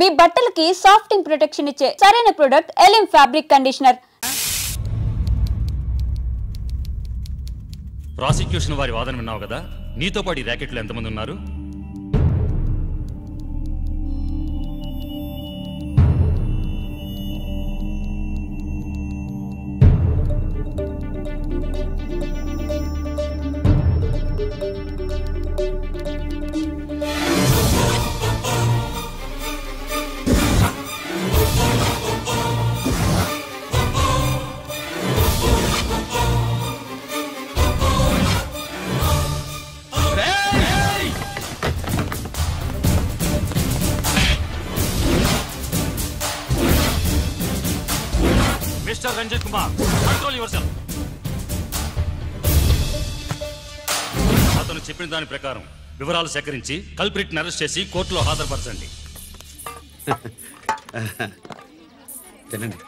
మీ బట్టలకి సాఫ్టింగ్ ప్రొటెక్షన్ ఇచ్చే సరైన ప్రొడక్ట్ ఎలిమ్ ఫ్యాబ్రిక్ కండిషనర్. ప్రాసిక్యూషన్ వారి వాదన విన్నావు కదా, నీతో పాటు ఈ ర్యాకెట్లో ఎంతమంది ఉన్నారు? Mister Ranjit Kumar, control yourself. అతను చెప్పిన దాని ప్రకారం వివరాలు సేకరించి కల్ప్రిట్ అరెస్ట్ చేసి కోర్టులో హాజరుపరచండి. తినండి.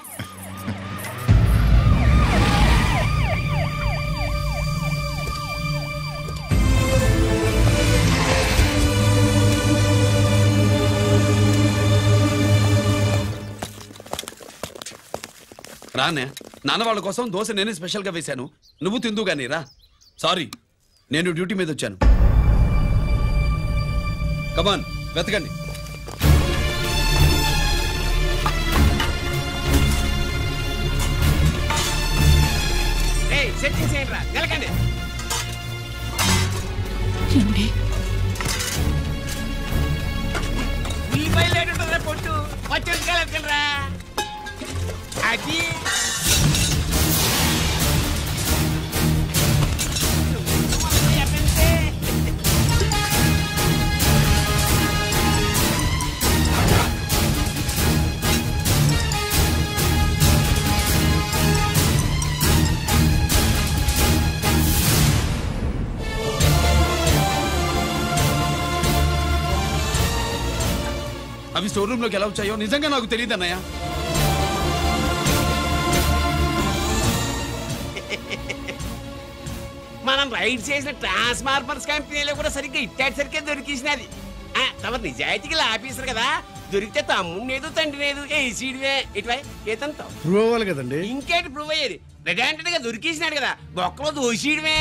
రానే నాన్న వాళ్ళ కోసం దోశ నేనే స్పెషల్గా వేశాను, నువ్వు తిందు గానీ రా. సారీ, నేను డ్యూటీ మీద వచ్చాను. కమాన్ వెతకండి. పొట్టు వచ్చేరా అది అవి స్టోర్ రూమ్ లోకి ఎలా వచ్చాయో నిజంగా నాకు తెలియదు అన్నయ్య. మనం రైడ్ చేసిన ట్రాన్స్ఫార్మర్స్ కంపెనీలో కూడా సరిగ్గా ఇట్టాడు సరిగ్గా దొరికేసినది. తమ నిజాయితీగా ఆఫీసర్ కదా, దొరికితే తమ్ముడు ఏదో తండ్రి ఏదో ఏసీడివే ఇటువై ఏతంతో ప్రూవ్ అవ్వాలి కదండి. ఇంకేటి ప్రూవ్ అయ్యేది? రెడెంటెడ్ గా దొరికేసినాడు కదా, బొక్కలో దోషీయడమే.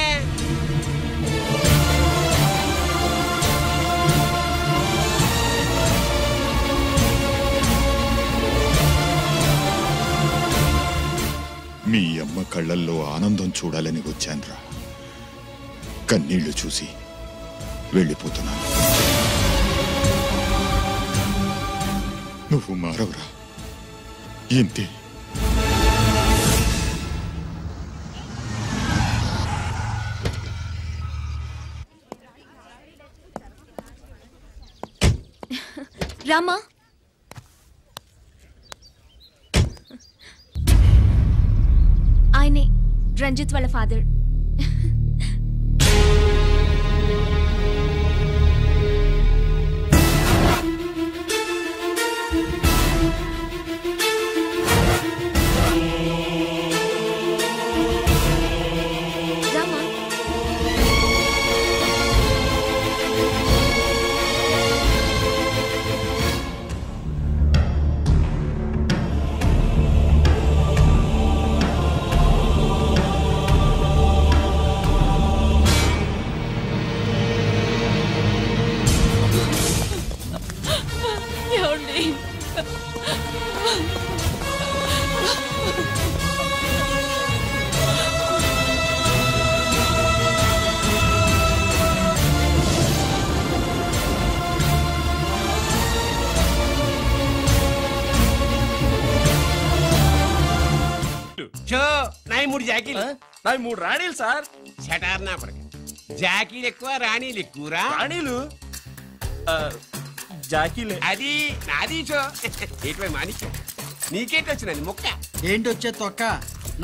మీ అమ్మ కళ్ళల్లో ఆనందం చూడాలని వచ్చాన్రా, కన్నీళ్లు చూసి వెళ్ళిపోతున్నాను. నువ్వు మారవురా, ఇంతే. రామా, ఆయనే రంజిత్ వాళ్ళ ఫాదర్. మూడు జాకీలు, మూడు రాణీలు సార్. షటార్ నా కొడుకు. జాకీలు ఎక్కువ, రాణీలు ఎక్కువరా? రాణీలు జాకీలే. అది నాది చో. ఏటివై మాణిక్యం, నీకేంటి వచ్చినది మొక్క? ఏంటి వచ్చే తొక్క?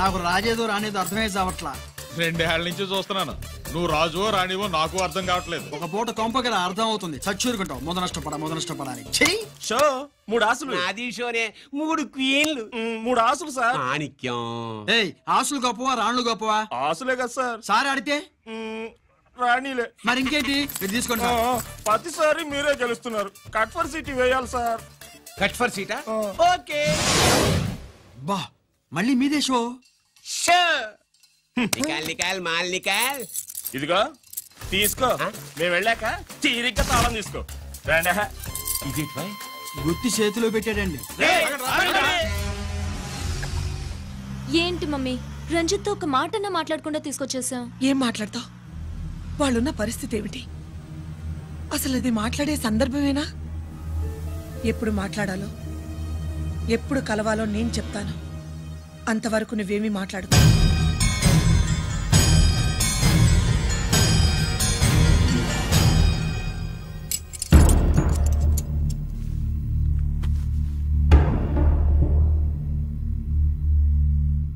నాకు రాజేదో రానేదో అర్థమయ్యే చావట్లా. 2 ఏళ్ల నుంచి చూస్తున్నాను, నువ్వు రాజువో రాణివో నాకు అర్థం కావట్లేదు. ఒక పూట కొంపగా అర్థం అవుతుంది. చచ్చూరుకుంటావు. మొద నష్టపడాలి. షో 3 ఆసులు. నాది షోనే 3 క్వీన్లు. 3 ఆసులు సార్. మాణిక్యం. ఏయ్, ఆసులు గొప్పవా రాణులు గొప్పవా? ఆసులే కదా సార్. సార్ ఆడితే రాణీలే. మరి ఇంకేంటి? మీరు తీసుకోండి. ప్రతిసారి మీరే గెలుస్తున్నారు. కట్ ఫర్ సిటీ వేయాలి సార్. కట్ ఫర్ సీటా ఓకే బా మళ్ళీ మీదే షో. నికాల్ నికాల్ మాల్ నికాల్. ఇదిగో తీసుకో. మేము వెళ్ళాక తీరిగ్గా తాళం తీసుకో. రండి. ఇది గుత్తి చేతిలో పెట్టాడండి. ఏంటి మమ్మీ, రంజిత్ తో ఒక మాటన్నా మాట్లాడకుండా తీసుకొచ్చేసాం. ఏం మాట్లాడతావు? వాళ్ళున్న పరిస్థితి ఏమిటి? అసలు అది మాట్లాడే సందర్భమేనా? ఎప్పుడు మాట్లాడాలో ఎప్పుడు కలవాలో నేను చెప్తాను. అంతవరకు నువ్వేమీ మాట్లాడుకో.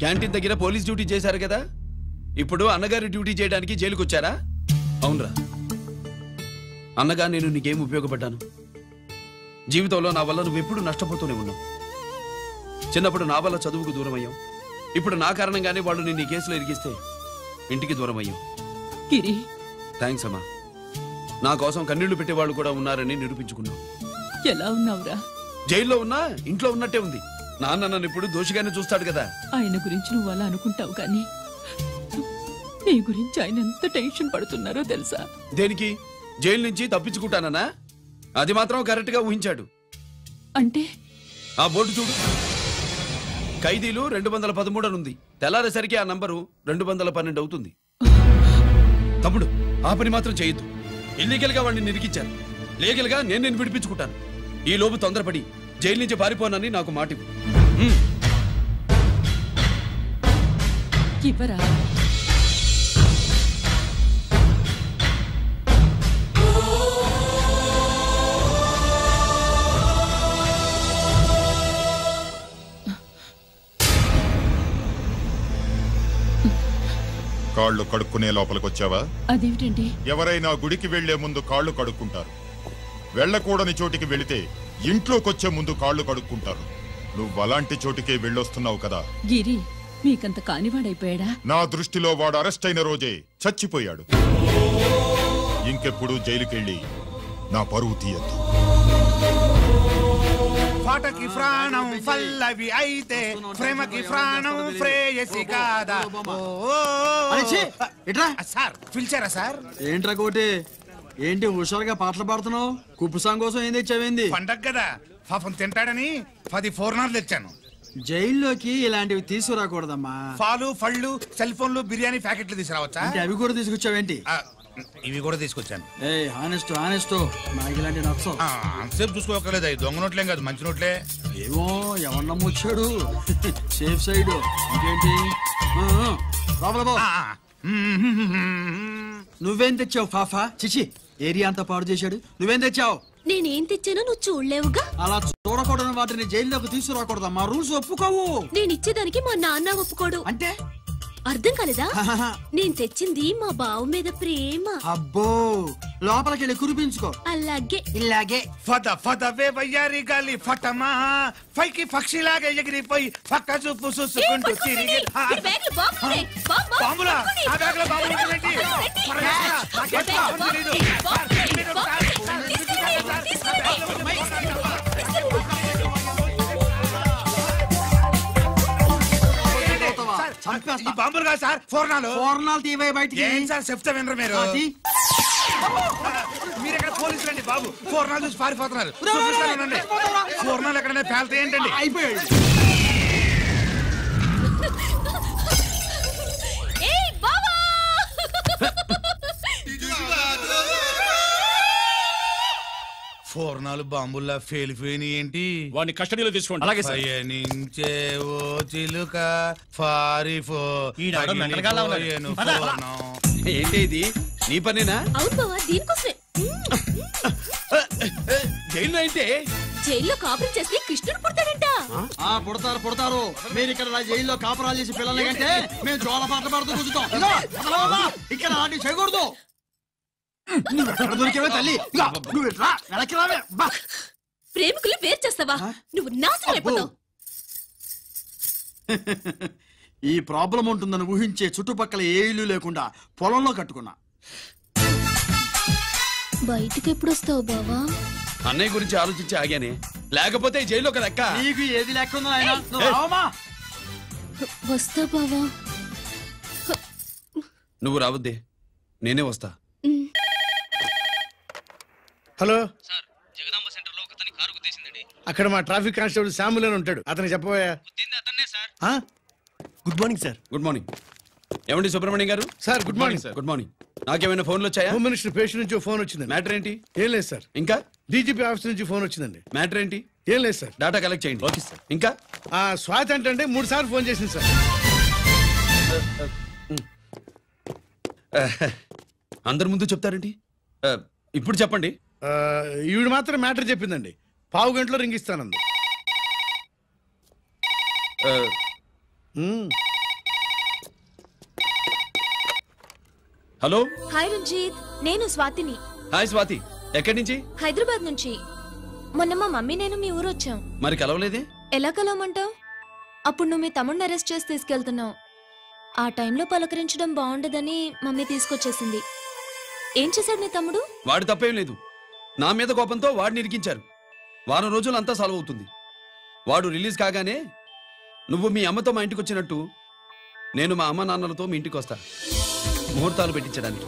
క్యాంటీన్ దగ్గర పోలీస్ డ్యూటీ చేశారు కదా, ఇప్పుడు అన్నగారి డ్యూటీ చేయడానికి జైలుకి వచ్చారా? అవునరా. అన్నగా నేను నీకేం ఉపయోగపడ్డాను? జీవితంలో నా వల్ల నువ్వెప్పుడు నష్టపోతూనే ఉన్నావు. చిన్నప్పుడు నా వల్ల చదువుకు దూరం అయ్యావు. ఇప్పుడు నా కారణంగానే వాళ్ళు నిన్ను ఈ కేసులో ఇరిగిస్తే ఇంటికి దూరం అయ్యావు. థ్యాంక్స్ అమ్మా. నా కోసం కన్నీళ్లు పెట్టేవాళ్ళు కూడా ఉన్నారని నిరూపించుకున్నావు. ఎలా ఉన్నావురా? జైల్లో ఉన్నా ఇంట్లో ఉన్నట్టే ఉంది. నాన్న నన్ను ఇప్పుడు దోషిగానే చూస్తాడు కదా. ఆయన గురించి నువ్వు అలా అనుకుంటావు కానీ నీ గురించి ఆయన ఎంత టెన్షన్ పడుతున్నారో తెలుసా? దేనికి? జైలు నుంచి తప్పించుకుంటానన్నా? అది మాత్రం కరెక్ట్ గా ఊహించాడు. అంటే ఆ బోర్డు చూడు, ఖైదీలు 213 అని ఉంది. తెల్లారేసరికి ఆ నంబరు 212 అవుతుంది. తమ్ముడు, ఆ పని మాత్రం చేయొద్దు. ఇల్లీగల్ గా వాడిని నిరికించాను. లీగల్ గా నేను విడిపించుకుంటాను. ఈ లోపు తొందరపడి జైలు నుంచి పారిపోనని నాకు మాట ఇవ్వు. ఇవ్వరా? కాళ్ళు కడుక్కునే లోపలికొచ్చావా? అదేమిటండి? ఎవరైనా గుడికి వెళ్లే ముందు కాళ్ళు కడుక్కుంటారు. వెళ్ళకూడని చోటికి వెళితే ఇంట్లోకొచ్చే ముందు కాళ్ళు కడుక్కుంటారు. నువ్వు అలాంటి చోటికే వెళ్ళొస్తున్నావు కదా. గిరి మీకంత కానివాడైపోయాడా? నా దృష్టిలో వాడు అరెస్ట్ అయిన రోజే చచ్చిపోయాడు. ఇంకెప్పుడు జైలుకెళ్ళి నా పరువు తీయద్దు. పాటకి ప్రాణం పల్లవి అయితే ప్రేమకి ప్రాణం ప్రేయసి కాదా? సార్ పిలిచారా సార్? ఏంట్రా కోటి, ఏంటి హుషారుగా పాటలు పాడుతున్నావు? కుప్పు సాంగ్ కోసం ఏం తెచ్చావేంది? పండగ కదా, పాపం తింటాడని 10 4 తెచ్చాను. జైల్లోకి ఇలాంటివి తీసుకురాకూడదమ్మా. పాలు పళ్ళు సెల్ ఫోన్లు బిర్యానీ ప్యాకెట్లు తీసుకురావచ్చా? అవి కూడా తీసుకొచ్చావేంటి? ఇవి కూడా తీసుకొచ్చాను. హానెస్ట్ నాకు ఇలాంటి నచ్చవు. అంతసేపు చూసుకోకలేదు. అవి దొంగ నోట్లేం కాదు, మంచి నోట్లే. ఏమో ఎవరు నమ్మొచ్చాడు. Safe side. ఇంకేంటి? నువ్వేం తెచ్చావు ఫాఫా? చిచి, ఏరియా అంతా పాడు చేశాడు. నువ్వేం తెచ్చావు? నేనేం తెచ్చానో నువ్వు చూడలేవుగా. అలా చూడకూడని వాటిని జైల్లోకి తీసుకురాకూడదమ్మా. రూల్స్ ఒప్పుకోవు. నేను ఇచ్చేదానికి మా నాన్న ఒప్పుకోడు. అంటే అర్థం కాలేదా? నేను తెచ్చింది మా బావు మీద ప్రేమ. అబ్బో, లోపలికెళ్ళి కురిపించుకో. అలాగే ఇలాగే. ఫదవే వయ్యారి గాలి ఫటమా పైకి పక్షిలాగా ఎగిరిపోయి పక్క చూపు చూసుకుంటూ తిరిగి. బాంబులా? ఆ బ్యాగ్ లో బాంబులు ఉంటుందేంటి? బాంబులు కాదు సార్, ఫోర్నాలు తీవే బయటికి. ఏం సార్ చెప్తా వినరు మీరు? మీరు ఎక్కడ పోలీసులు అండి బాబు? ఫోర్నాలు చూసి పారిపోతున్నారు. ఫోర్నాలు ఎక్కడైనా పేల్తే ఏంటండి? అయిపోయాడు. ఫోర్నాలు బాంబుల్లా ఫేలిపోయినాయి ఏంటి? వాడిని కస్టడీలో తీసుకోండి. అలాగే పయనించే ఓ చిలుక పారిపో. ఏంటి ఇది? నీ పనేనా? అవును బావా, దీనికోసమే. జైల్లో అయితే జైల్లో కాపురం చేస్తే కృష్ణుడు పుడతాడంట. పుడతారు. మీరు ఇక్కడ జైల్లో కాపురాలు చేసి పిల్లల కంటే మేము జోల పాటలు పాడుతూ కూర్చుంటాం. ఇక్కడ అలాంటి చేయకూడదు. దొరికేవే తల్లి. ప్రేమికులు వేరు చేస్తావా? నువ్వు నాశనం అయిపోతావు. ఈ ప్రాబ్లం ఉంటుందని ఊహించే చుట్టుపక్కల ఏ ఇల్లు లేకుండా పొలంలో కట్టుకున్నా. బయటికి ఎప్పుడు వస్తావు బావా? అన్నయ్య గురించి ఆలోచించి ఆగానే, లేకపోతే జైల్లో లెక్క. నీకు ఏది లెక్క ఉందో ఆయన నువ్వు రావమ్మా. వస్తా బావా. నువ్వు రావద్దే, నేనే వస్తా. హలో అక్కడ మా ట్రాఫిక్ కానిస్టేబుల్ శామ్యుల్ అని ఉంటాడు, అతను చెప్పబోయా. Good morning sir. Good morning. ఏమండి సుబ్రహ్మణ్యం గారు? Sir good morning sir. Good morning. నాకేమైనా ఫోన్లు వచ్చాయా? హోమ్ మినిస్టర్ పేషెంట్ నుంచి ఫోన్ వచ్చింది. మ్యాటర్ ఏంటి? ఏం లేదు సార్. ఇంకా డీజీపీ ఆఫీస్ నుంచి ఫోన్ వచ్చిందండి. మ్యాటర్ ఏంటి? ఏం లేదు సార్. డేటా కలెక్ట్ చేయండి. Okay sir. ఇంకా స్వాతి అంటే 3 సార్లు ఫోన్ చేసింది సార్. అందరి ముందు చెప్తారండి. ఇప్పుడు చెప్పండి. ఈవిడ మాత్రం మ్యాటర్ చెప్పిందండి. 15 గంటలో రింగ్ ఇస్తానంది. హలో. హాయ్ రంజిత్, నేను స్వాతిని. హాయ్ స్వాతి, ఎక్కడి నుంచి? హైదరాబాద్ నుంచి. మొన్న మా మమ్మీ నేను మీ ఊరు వచ్చాం. మరి కలవలేదే? ఎలా కలవమంటావు? అప్పుడు నువ్వు మీ తమ్ముడిని అరెస్ట్ చేసి తీసుకెళ్తున్నావు. ఆ టైంలో పలకరించడం బాగుండదని మమ్మీ తీసుకొచ్చేసింది. ఏం చేశాడు నీ తమ్ముడు? వాడి తప్పేం లేదు. నా మీద కోపంతో వాడిని ఇరికించారు. వారం రోజులు అంతా సాల్వ్ అవుతుంది. వాడు రిలీజ్ కాగానే నువ్వు మీ అమ్మతో మా ఇంటికి వచ్చినట్టు నేను మా అమ్మ నాన్నలతో మీ ఇంటికి వస్తా, ముహూర్తాలు పెట్టించడానికి.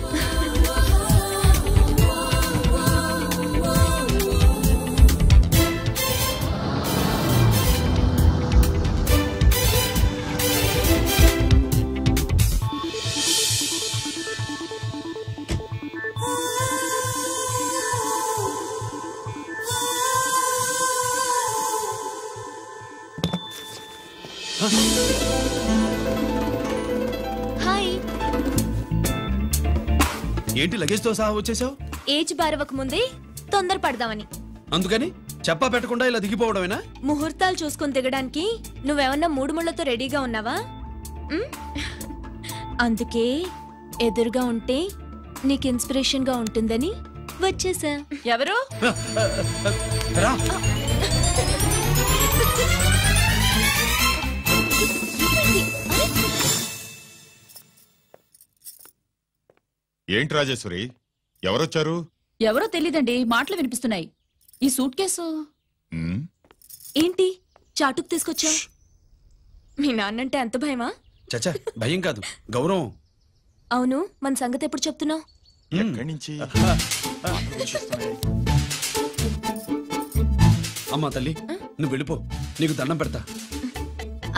హాయ్. ఏంటి లగేజ్తో సహా వచ్చేసావు? ఏజ్ బారవక ముందే తొందర పడదామని. అందుకని చెప్పా పెట్టకుండా ఇలా దిగిపోవడమేనా? ముహూర్తాలు చూసుకుని దిగడానికి నువ్వేమన్నా 3 ముళ్ళతో రెడీగా ఉన్నావా? అందుకే ఎదురుగా ఉంటే నీకు ఇన్స్పిరేషన్ గా ఉంటుందని వచ్చేసా. ఎవరు? ఏంటి రాజేశ్వరి, ఎవరొచ్చారు? ఎవరో తెలీదండి, మాటలు వినిపిస్తున్నాయి. ఈ సూట్ కేసు ఏంటి చాటుకు తీసుకొచ్చా? మీ నాన్నంటే అంత భయమా? చచ్చా, భయం కాదు, గౌరవం. అవును, మన సంగతి ఎప్పుడు చెప్తున్నావు? ఎక్కడి నుంచి? అమ్మా తల్లి, నువ్వు వెళ్ళిపో, నీకు దండం పెడతా.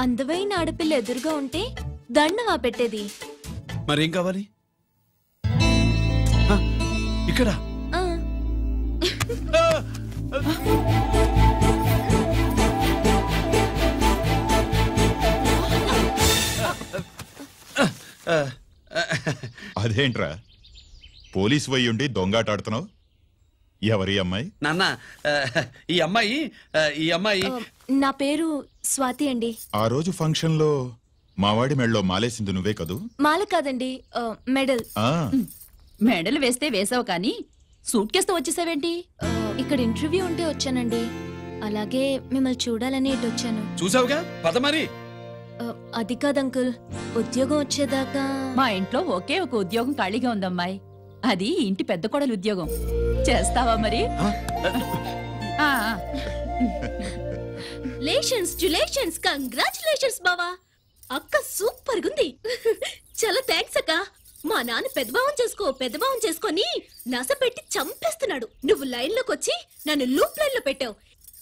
అందమైన ఆడపిల్ల ఎదురుగా ఉంటే దండవా పెట్టేది? మరేం కావాలి? ఇక్కడ అదేంట్రా పోలీసు వై ఉండి దొంగాటాడుతున్నావు? ఎవరి అమ్మాయి? నాన్న, ఈ అమ్మాయి నా పేరు స్వాతి అండి. ఆ రోజు ఫంక్షన్ లో మావాడి మెడలో మాలేసింది నువ్వే కదూ? మాల కాదండి, మెడల్. మెడల్ వేస్తే వేసావు కానీ సూట్ కేసుతో వచ్చేసావేంటి? ఇక్కడ ఇంటర్వ్యూ ఉంటే వచ్చానండి. అలాగే మిమ్మల్ని చూడాలని ఇటు వచ్చాను. చూసావుగా, పద మరి. అది కాదు అంకుల్, ఉద్యోగం వచ్చేదాకా మా ఇంట్లో ఒకే ఒక ఉద్యోగం ఖాళీగా ఉందమ్మాయి. అది ఇంటి పెద్ద కోడలు ఉద్యోగం. చేస్తావా మరి? లేషన్స్ కంగ్రాచులేషన్స్ బావా. అక్క సూపర్ గుంది. చాలా థ్యాంక్స్ అక్క. మా నాన్న పెద్దబావం చేసుకొని నస పెట్టి చంపేస్తున్నాడు. నువ్వు లైన్ లోకి వచ్చి నన్ను లూప్ లైన్ లో పెట్టావు.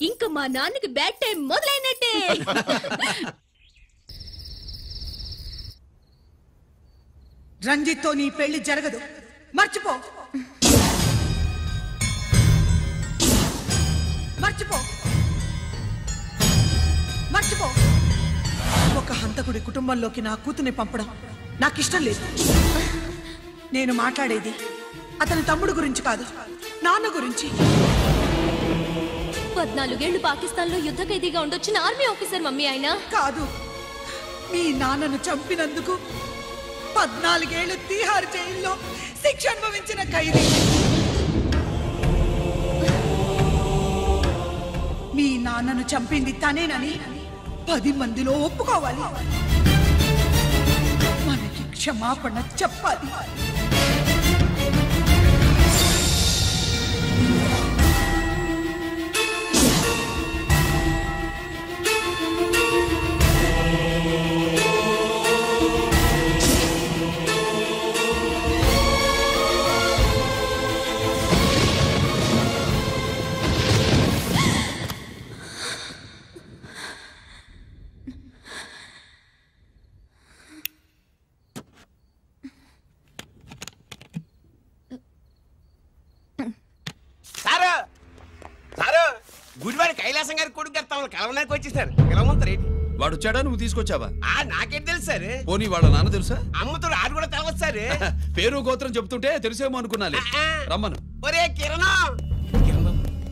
ఇంకా మా నాన్నకి బ్యాడ్ టైం మొదలైనట్టే. రంజిత్ తో నీ పెళ్లి జరగదు, మర్చిపో. ఒక హంతకుడి కుటుంబంలోకి నా కూతుర్ని పంపడం నాకిష్టం లేదు. నేను మాట్లాడేది అతని తమ్ముడు గురించి కాదు, నాన్న గురించి. 14 ఏళ్లు పాకిస్తాన్ లో యుద్ధ ఖైదీగా ఉండొచ్చిన ఆర్మీ ఆఫీసర్ మమ్మీ ఆయన. కాదు, మీ నాన్నను చంపినందుకు 14 ఏళ్లు తీహార్ జైల్లో శిక్ష అనుభవించిన ఖైదీ. మీ నాన్నను చంపింది తనేనని 10 మందిలో ఒప్పుకోవాలి. మనకి క్షమాపణ చెప్పాలి. కైలాసం గారి కొడుకు గారు తమను కలవడానికి వచ్చేసారు. పిలవమంటారు ఏంటి? వాడు వచ్చాడా, నువ్వు తీసుకొచ్చావా? నాకేం తెలుసు సార్. పోనీ వాళ్ళ నాన్న తెలుసా? అమ్మతో ఆడు కూడా తెలవచ్చు సార్. పేరు గోత్రం చెప్తుంటే తెలిసేమో అనుకున్నాలే. రమ్మను. ఒరే కిరణ్,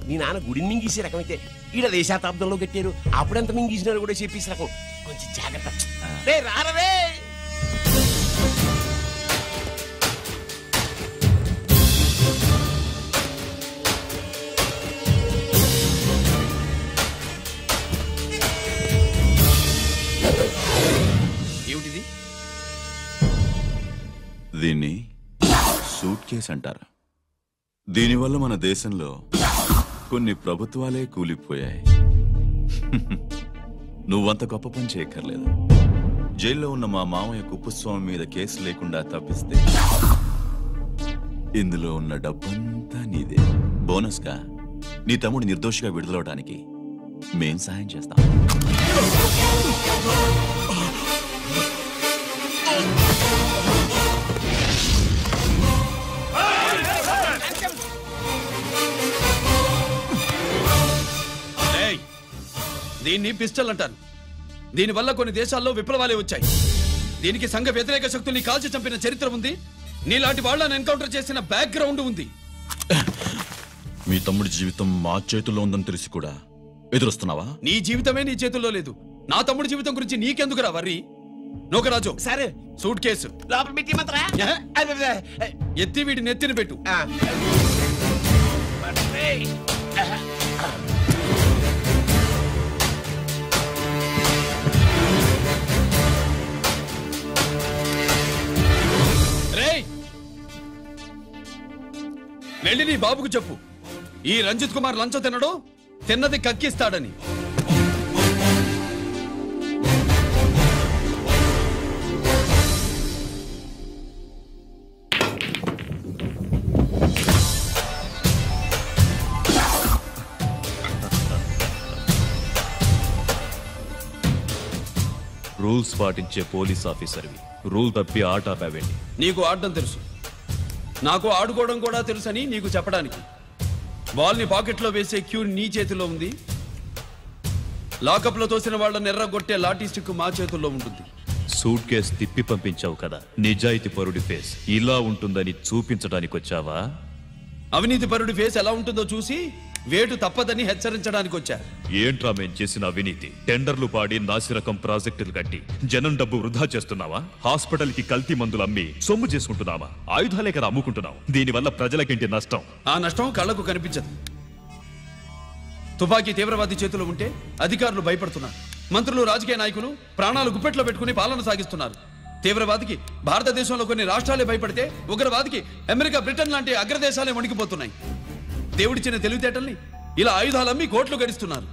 నీ నాన్న గుడిని మింగేసే రకమైతే ఈడ శతాబ్దంలో కట్టారు. అప్పుడెంత మింగేసినారు కూడా చెప్పేసి రకం. కొంచెం జాగ్రత్త. రే రారవే. ఏమిటిది? దీన్ని సూట్ కేస్ అంటారు. దీనివల్ల మన దేశంలో కొన్ని ప్రభుత్వాలే కూలిపోయాయి. నువ్వంత గొప్ప పని చేయక్కర్లేదు. జైల్లో ఉన్న మా మామయ్య కుప్పస్వామి మీద కేసు లేకుండా తప్పిస్తే ఇందులో ఉన్న డబ్బంతా నీదే. బోనస్గా నీ తమ్ముడు నిర్దోషిగా విడుదలవడానికి మేం సాయం చేస్తాం. దీన్ని పిస్టల్ అంటారు. దీనివల్ల కొన్ని దేశాల్లో విప్లవాలే వచ్చాయి. దీనికి సంఘ వ్యతిరేక శక్తుల్ని కాల్చి చంపిన చరిత్ర ఉంది. నీలాంటి వాళ్ళని ఎన్కౌంటర్ చేసిన బ్యాక్గ్రౌండ్ ఉంది. మీ తమ్ముడి జీవితం మా చేతుల్లో ఉందని తెలిసి కూడా ఎదురొస్తున్నావా? నీ జీవితమే నీ చేతుల్లో లేదు. నా తమ్ముడి జీవితం గురించి నీకెందుకురా వర్రీ? నోకరాజు సరే, సూట్ కేసు లోపల పెట్టి మంత్రా ఎత్తి వీడి నెత్తిని పెట్టు. వెళ్ళి నీ బాబుకు చెప్పు, ఈ రంజిత్ కుమార్ లంచం తినడు, తిన్నది కక్కిస్తాడని. రూల్స్ పాటించే పోలీస్ ఆఫీసర్వి రూల్ తప్పి ఆట ఆపావేంటి? నీకు ఆడడం తెలుసు, నాకు ఆడుకోవడం కూడా తెలుసని నీకు చెప్పడానికి. బాల్ని పాకెట్లో వేసే క్యూ నీ చేతిలో ఉంది. లాకప్లో తోసిన వాళ్ళని ఎర్రగొట్టే లాఠీ స్టిక్ మా చేతుల్లో ఉంటుంది. సూట్ కేస్ తిప్పి పంపించావు కదా, నిజాయితీ పరుడి ఫేస్ ఇలా ఉంటుందని చూపించడానికి వచ్చావా? అవినీతి పరుడి ఫేస్ ఎలా ఉంటుందో చూసి వేటు తప్పదని హెచ్చరించడానికి వచ్చా. ఏంట్రా మేం చేసిన అవినీతి? టెండర్లు పాడి నాసిరకం ప్రాజెక్టులు కట్టి జనం డబ్బు వృధా చేస్తున్నావా? హాస్పిటల్ కి కల్తీ మందులు అమ్మి సొమ్ము చేసుకుంటున్నావా? ఆయుధాలే కదా అమ్ముకుంటున్నావు. దీనివల్ల ప్రజలకేంటి నష్టం? ఆ నష్టం కళ్ళకు కనిపించదు. తుపాకీ తీవ్రవాది చేతిలో ఉంటే అధికారులు భయపడుతున్నారు. మంత్రులు, రాజకీయ నాయకులు ప్రాణాలు గుప్పెట్లో పెట్టుకుని పాలన సాగిస్తున్నారు. తీవ్రవాదికి భారతదేశంలో కొన్ని రాష్ట్రాలే భయపడితే, ఉగ్రవాదికి అమెరికా, బ్రిటన్ లాంటి అగ్రదేశాలే వణికిపోతున్నాయి. దేవుడిచ్చిన తెలివితేటల్ని ఇలా ఆయుధాలమ్మి కోట్లు గడిస్తున్నారు.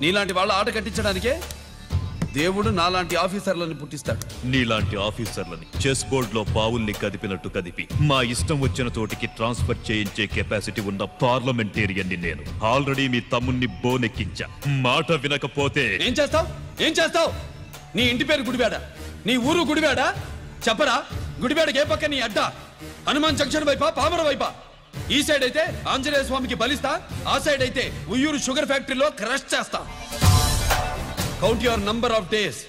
నీలాంటి వాళ్ళ ఆట కట్టించడానికే దేవుడు నాలాంటి ఆఫీసర్లను పుట్టిస్తాడు. నీలాంటి ఆఫీసర్లని చెస్ బోర్డ్ లో పావుల్ని కదిపినట్టు కదిపి మా ఇష్టం వచ్చిన చోటికి ట్రాన్స్ఫర్ చేయించే కెపాసిటీ ఉన్న పార్లమెంటేరియన్ ని నేను. ఆల్రెడీ మీ తమ్ముణ్ణి బోనెక్కించా. మాట వినకపోతే ఏం చేస్తావు? ఏం చేస్తావు? నీ ఇంటి పేరు గుడివాడ, నీ ఊరు గుడివాడ. చెప్పరా, గుడివాడకి ఏ పక్క నీ అడ్డ? హనుమాన్ జంక్షన్ వైపా, పామర వైపా? ఈ సైడ్ అయితే ఆంజనేయ స్వామికి బలిస్తా, ఆ సైడ్ అయితే ఉయ్యూరు షుగర్ ఫ్యాక్టరీలో క్రష్ చేస్తా. Count your number of days.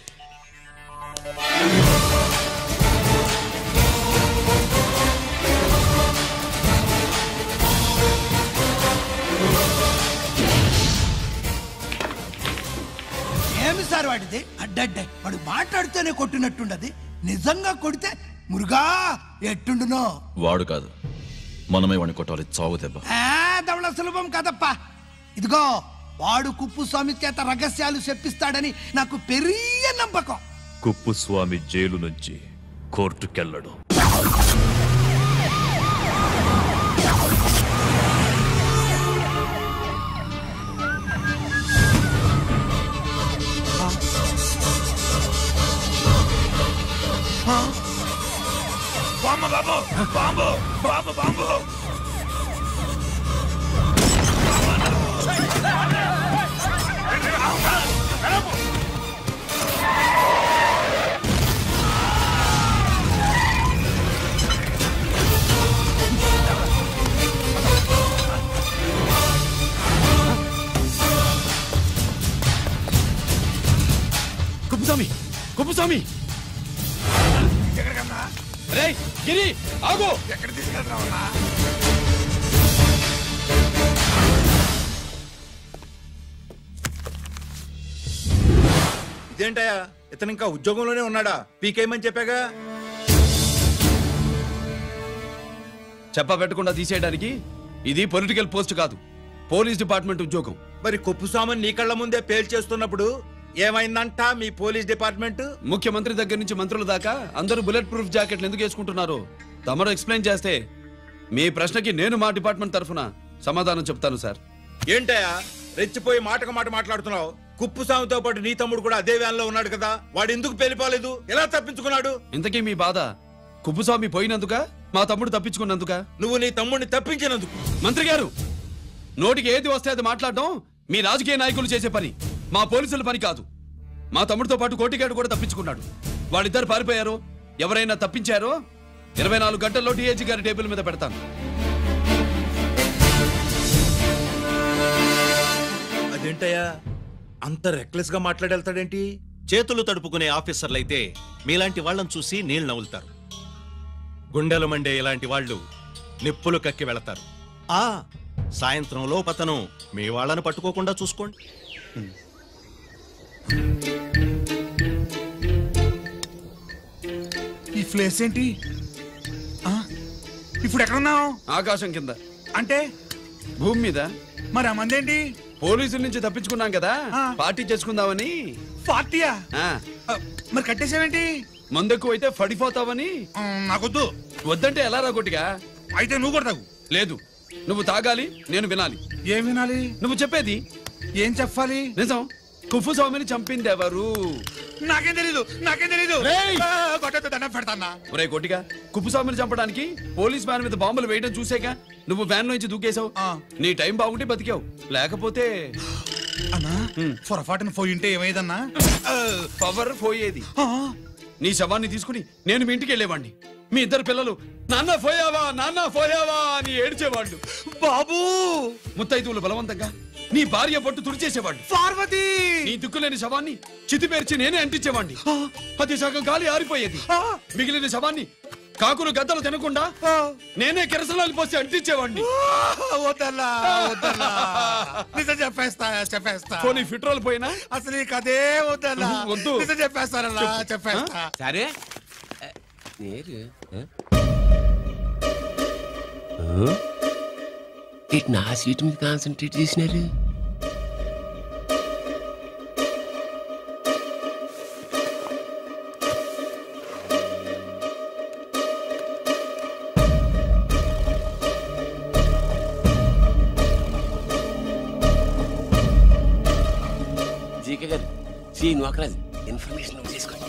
ఏమి సార్ వాడిది? అడ్డడ్డే వాడు మాట్లాడితేనే కొట్టినట్టుండది. నిజంగా కొడితే మురుగా ఎట్టుండునో. వాడు కాదు, మనమే వాడిని కొట్టాలి. చావు దెబ్బ. దవళ సులభం కదప్పా. ఇదిగో వాడు కుప్పుస్వామి చేత రహస్యాలు చెప్పిస్తాడని నాకు పెరియ నమ్మకం. కుప్పుస్వామి జైలు నుంచి కోర్టుకెళ్ళడు. బాంబు బాబు, bomb bomb bomb. Kuppuswamy Kuppuswamy రేయ్ గిరి ఆగు. ఎక్కడ తీసుకెళ్తావన్నా? ఇదేంటయ్యా ఇతను ఇంకా ఉద్యోగంలోనే ఉన్నాడా? పీకేయమని చెప్పాగా. చెప్ప పెట్టకుండా తీసేయడానికి ఇది పొలిటికల్ పోస్ట్ కాదు, పోలీస్ డిపార్ట్మెంట్ ఉద్యోగం. మరి కుప్పుస్వామిని నీ కళ్ళ ముందే పేల్చేస్తున్నప్పుడు ఏమైందంట మీ పోలీస్ డిపార్ట్మెంట్? ముఖ్యమంత్రి దగ్గర నుంచి మంత్రుల దాకా అందరూ బుల్లెట్ ప్రూఫ్ జాకెట్లు ఎందుకు వేసుకుంటున్నారు తమరు ఎక్స్ప్లెయిన్ చేస్తే మీ ప్రశ్నకి నేను మా డిపార్ట్మెంట్ తరఫున సమాధానం చెప్తాను సార్. ఏంటయ్యా రెచ్చిపోయి మాటకు మాట మాట్లాడుతున్నావు? కుప్పుస్వామితో పాటు నీ తమ్ముడు కూడా అదే వ్యాన్ లో ఉన్నాడు కదా, వాడు ఎందుకు పేలిపోలేదు? ఎలా తప్పించుకున్నాడు? ఇంతకీ మీ బాధ కుప్పుస్వామి పోయినందుక మా తమ్ముడు తప్పించుకున్నందుక? నువ్వు నీ తమ్ముడిని తప్పించినందుకు. మంత్రి గారు, నోటికి ఏది వస్తే అది మాట్లాడడం మీ రాజకీయ నాయకులు చేసే పని, మా పోలీసుల పని కాదు. మా తమ్ముడితో పాటు కోటిగాడు కూడా తప్పించుకున్నాడు. వాళ్ళిద్దరు పారిపోయారు. ఎవరైనా తప్పించారో 24 గంటల్లో డిఐజీ గారి టేబుల్ మీద పెడతాను. అదేంటయ్యా అంత రెక్లెస్ గా మాట్లాడేళ్తాడేంటి? చేతులు తడుపుకునే ఆఫీసర్లైతే మీలాంటి వాళ్ళని చూసి నీళ్లు నవ్వులుతారు. గుండెలు మండే ఇలాంటి వాళ్ళు నిప్పులు కక్కి వెళతారు. సాయంత్రం లోపతను మీ వాళ్ళను పట్టుకోకుండా చూసుకోండి. ఈ ప్లేస్ ఏంటి? ఇప్పుడు ఎక్కడున్నావు? ఆకాశం కింద. అంటే భూమి మీద. మరి ఆ మందేంటి? పోలీసుల నుంచి తప్పించుకున్నాం కదా, పార్టీ చేసుకుందామని. పార్టీయా? మరి కట్టేసావేంటి? మందెక్కువ అయితే పడిపోతావని. నాకొద్దు. వద్దంటే ఎలా రా కొట్టిగా? అయితే నువ్వు కూడా తాగు. లేదు, నువ్వు తాగాలి, నేను వినాలి. ఏం వినాలి? నువ్వు చెప్పేది. ఏం చెప్పాలి? నిజం. కుప్పుస్వామిని చంపింది ఎవరు? నాకేం తెలీదు, నాకేం తెలీదు. దండం పెడతానా? ఒరే కొట్టిగా, కుప్పుస్వామిని చంపడానికి పోలీస్ వ్యాన్ మీద బాంబులు వేయడం చూసాక నువ్వు వ్యాన్ నుంచి దూకేశావు. నీ టైం బాగుంటే బతికావు, లేకపోతే అన్నా పొరపాటున పోయింటే ఏమైందన్నా? పవర్ పోయేది. నీ శవాన్ని తీసుకుని నేను మీ ఇంటికి వెళ్ళేవాడిని. మీ ఇద్దరు పిల్లలు నాన్న పోయావా నాన్న పోయావా అని ఏడ్చేవాళ్ళు. బాబు ముత్తైదువులు బలవంతంగా నీ భార్య పట్టు తుడిచేసేవాళ్ళు. పార్వతి నీ దిక్కులేని శవాన్ని చితిపేర్చి నేనే అంటించేవాడిని. అది సగం గాలి ఆరిపోయేది. మిగిలిన శవాన్ని కాకులు గద్దలు తినకుండా నేనే కిరసనాలు పోసి అంటించేవాడిని. నిజం చెప్పేస్తా చెప్పేస్తా. పోనీ పెట్రోల్ పోయినా అసలు ఈ కథే వద్దన్నా. వద్దు. నిజం చెప్పేస్తానన్నా, చెప్పేస్తా. సరే ఇటు నా సీటు మీద కాన్సన్ట్రేట్ చేసినారు. జీకే గారు, సి నోకరాజు ఇన్ఫర్మేషన్ తీసుకోండి.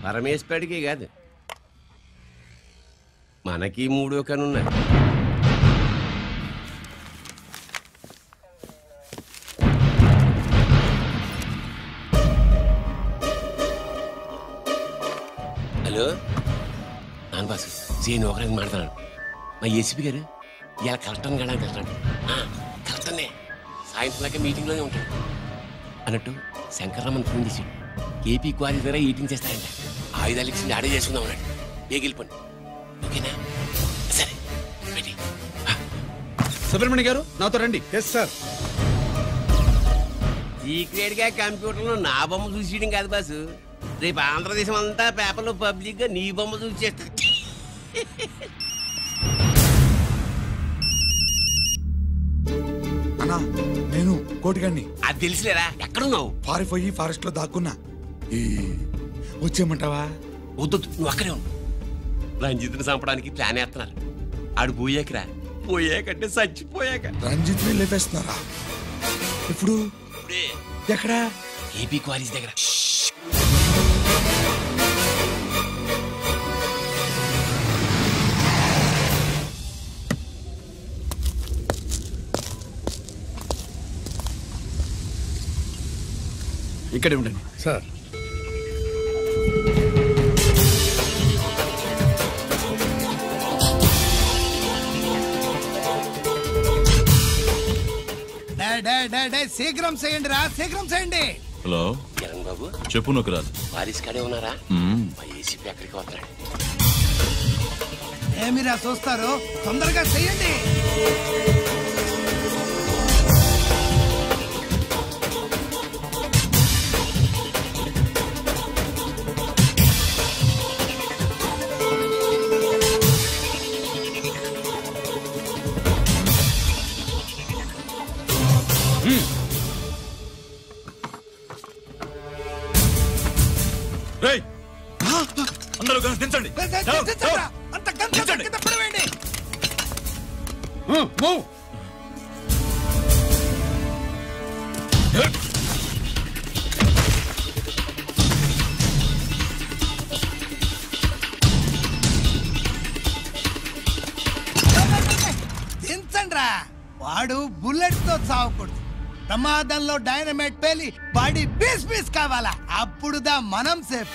పరమేశ్వరుడికి కాదు, మనకి 3 కనున్నాయి. హలో నాన్న బాసు, సీఎన్ ఒకరికి మాట్లాడుతున్నాను. మా ఏసీపీ గారు ఇలా కలెక్టర్ని కాడానికి వెళ్తాడు. కలెక్టర్నే సాయంత్రం దాకా మీటింగ్లోనే ఉంటాడు అన్నట్టు శంకర్రామన్ ఫోన్ చేసాడు. కేపీ క్వారీ దగ్గర ఈటింగ్ చేస్తారంట. ఆయుధాలు ఇచ్చి ఆడే చేసుకుందాం అన్నాడు. వెళ్ళిపోండి, ఓకేనా? సరే రెడీ. సుబ్రహ్మణ్య గారు నాతో రండి. Yes sir. సీక్రెట్ గా కంప్యూటర్లో నా బొమ్మ చూసేయడం కాదు బాసు, రేపు ఆంధ్రదేశం అంతా పేపర్లో పబ్లిక్ గా నీ బొమ్మ చూసేస్తా. అన్నా నేను కోటిగాడిని. అది తెలిసిలేరా? ఎక్కడున్నావు? పారిపోయి ఫారెస్ట్ లో దాక్కున్నా. వచ్చేయమంటావా? వద్దు, నువ్వు అక్కడే ఉన్నావు. రంజిత్ని చంపడానికి ప్లాన్ వేస్తున్నారు. ఆడు పోయాకరా, పోయాకంటే చచ్చిపోయాక. రంజిత్ని లేపేస్తున్నారా? ఇప్పుడు ఎక్కడా? ఏపీ క్వారీస్ దగ్గర. ఇక్కడే ఉండండి సార్. శీఘ్రం చేయండి రా, శీఘ్రం చేయండి. హలో కిరణ్ బాబు, చెప్పు నొకరాజు. వారిస్ కాడే ఉన్నారా? మా ఏసీపీ ఎక్కడికి వస్తున్నాడు? ఏమిరా చూస్తారు, తొందరగా చెయ్యండి. అందరూ దించండి. దించండ్రా. వాడు బుల్లెట్ తో చావకూడదు. ప్రమాదంలో డైనమైట్ పేలి బాడీ పీస్ పీస్ కావాలా, అప్పుడుదా మనం సేఫ్.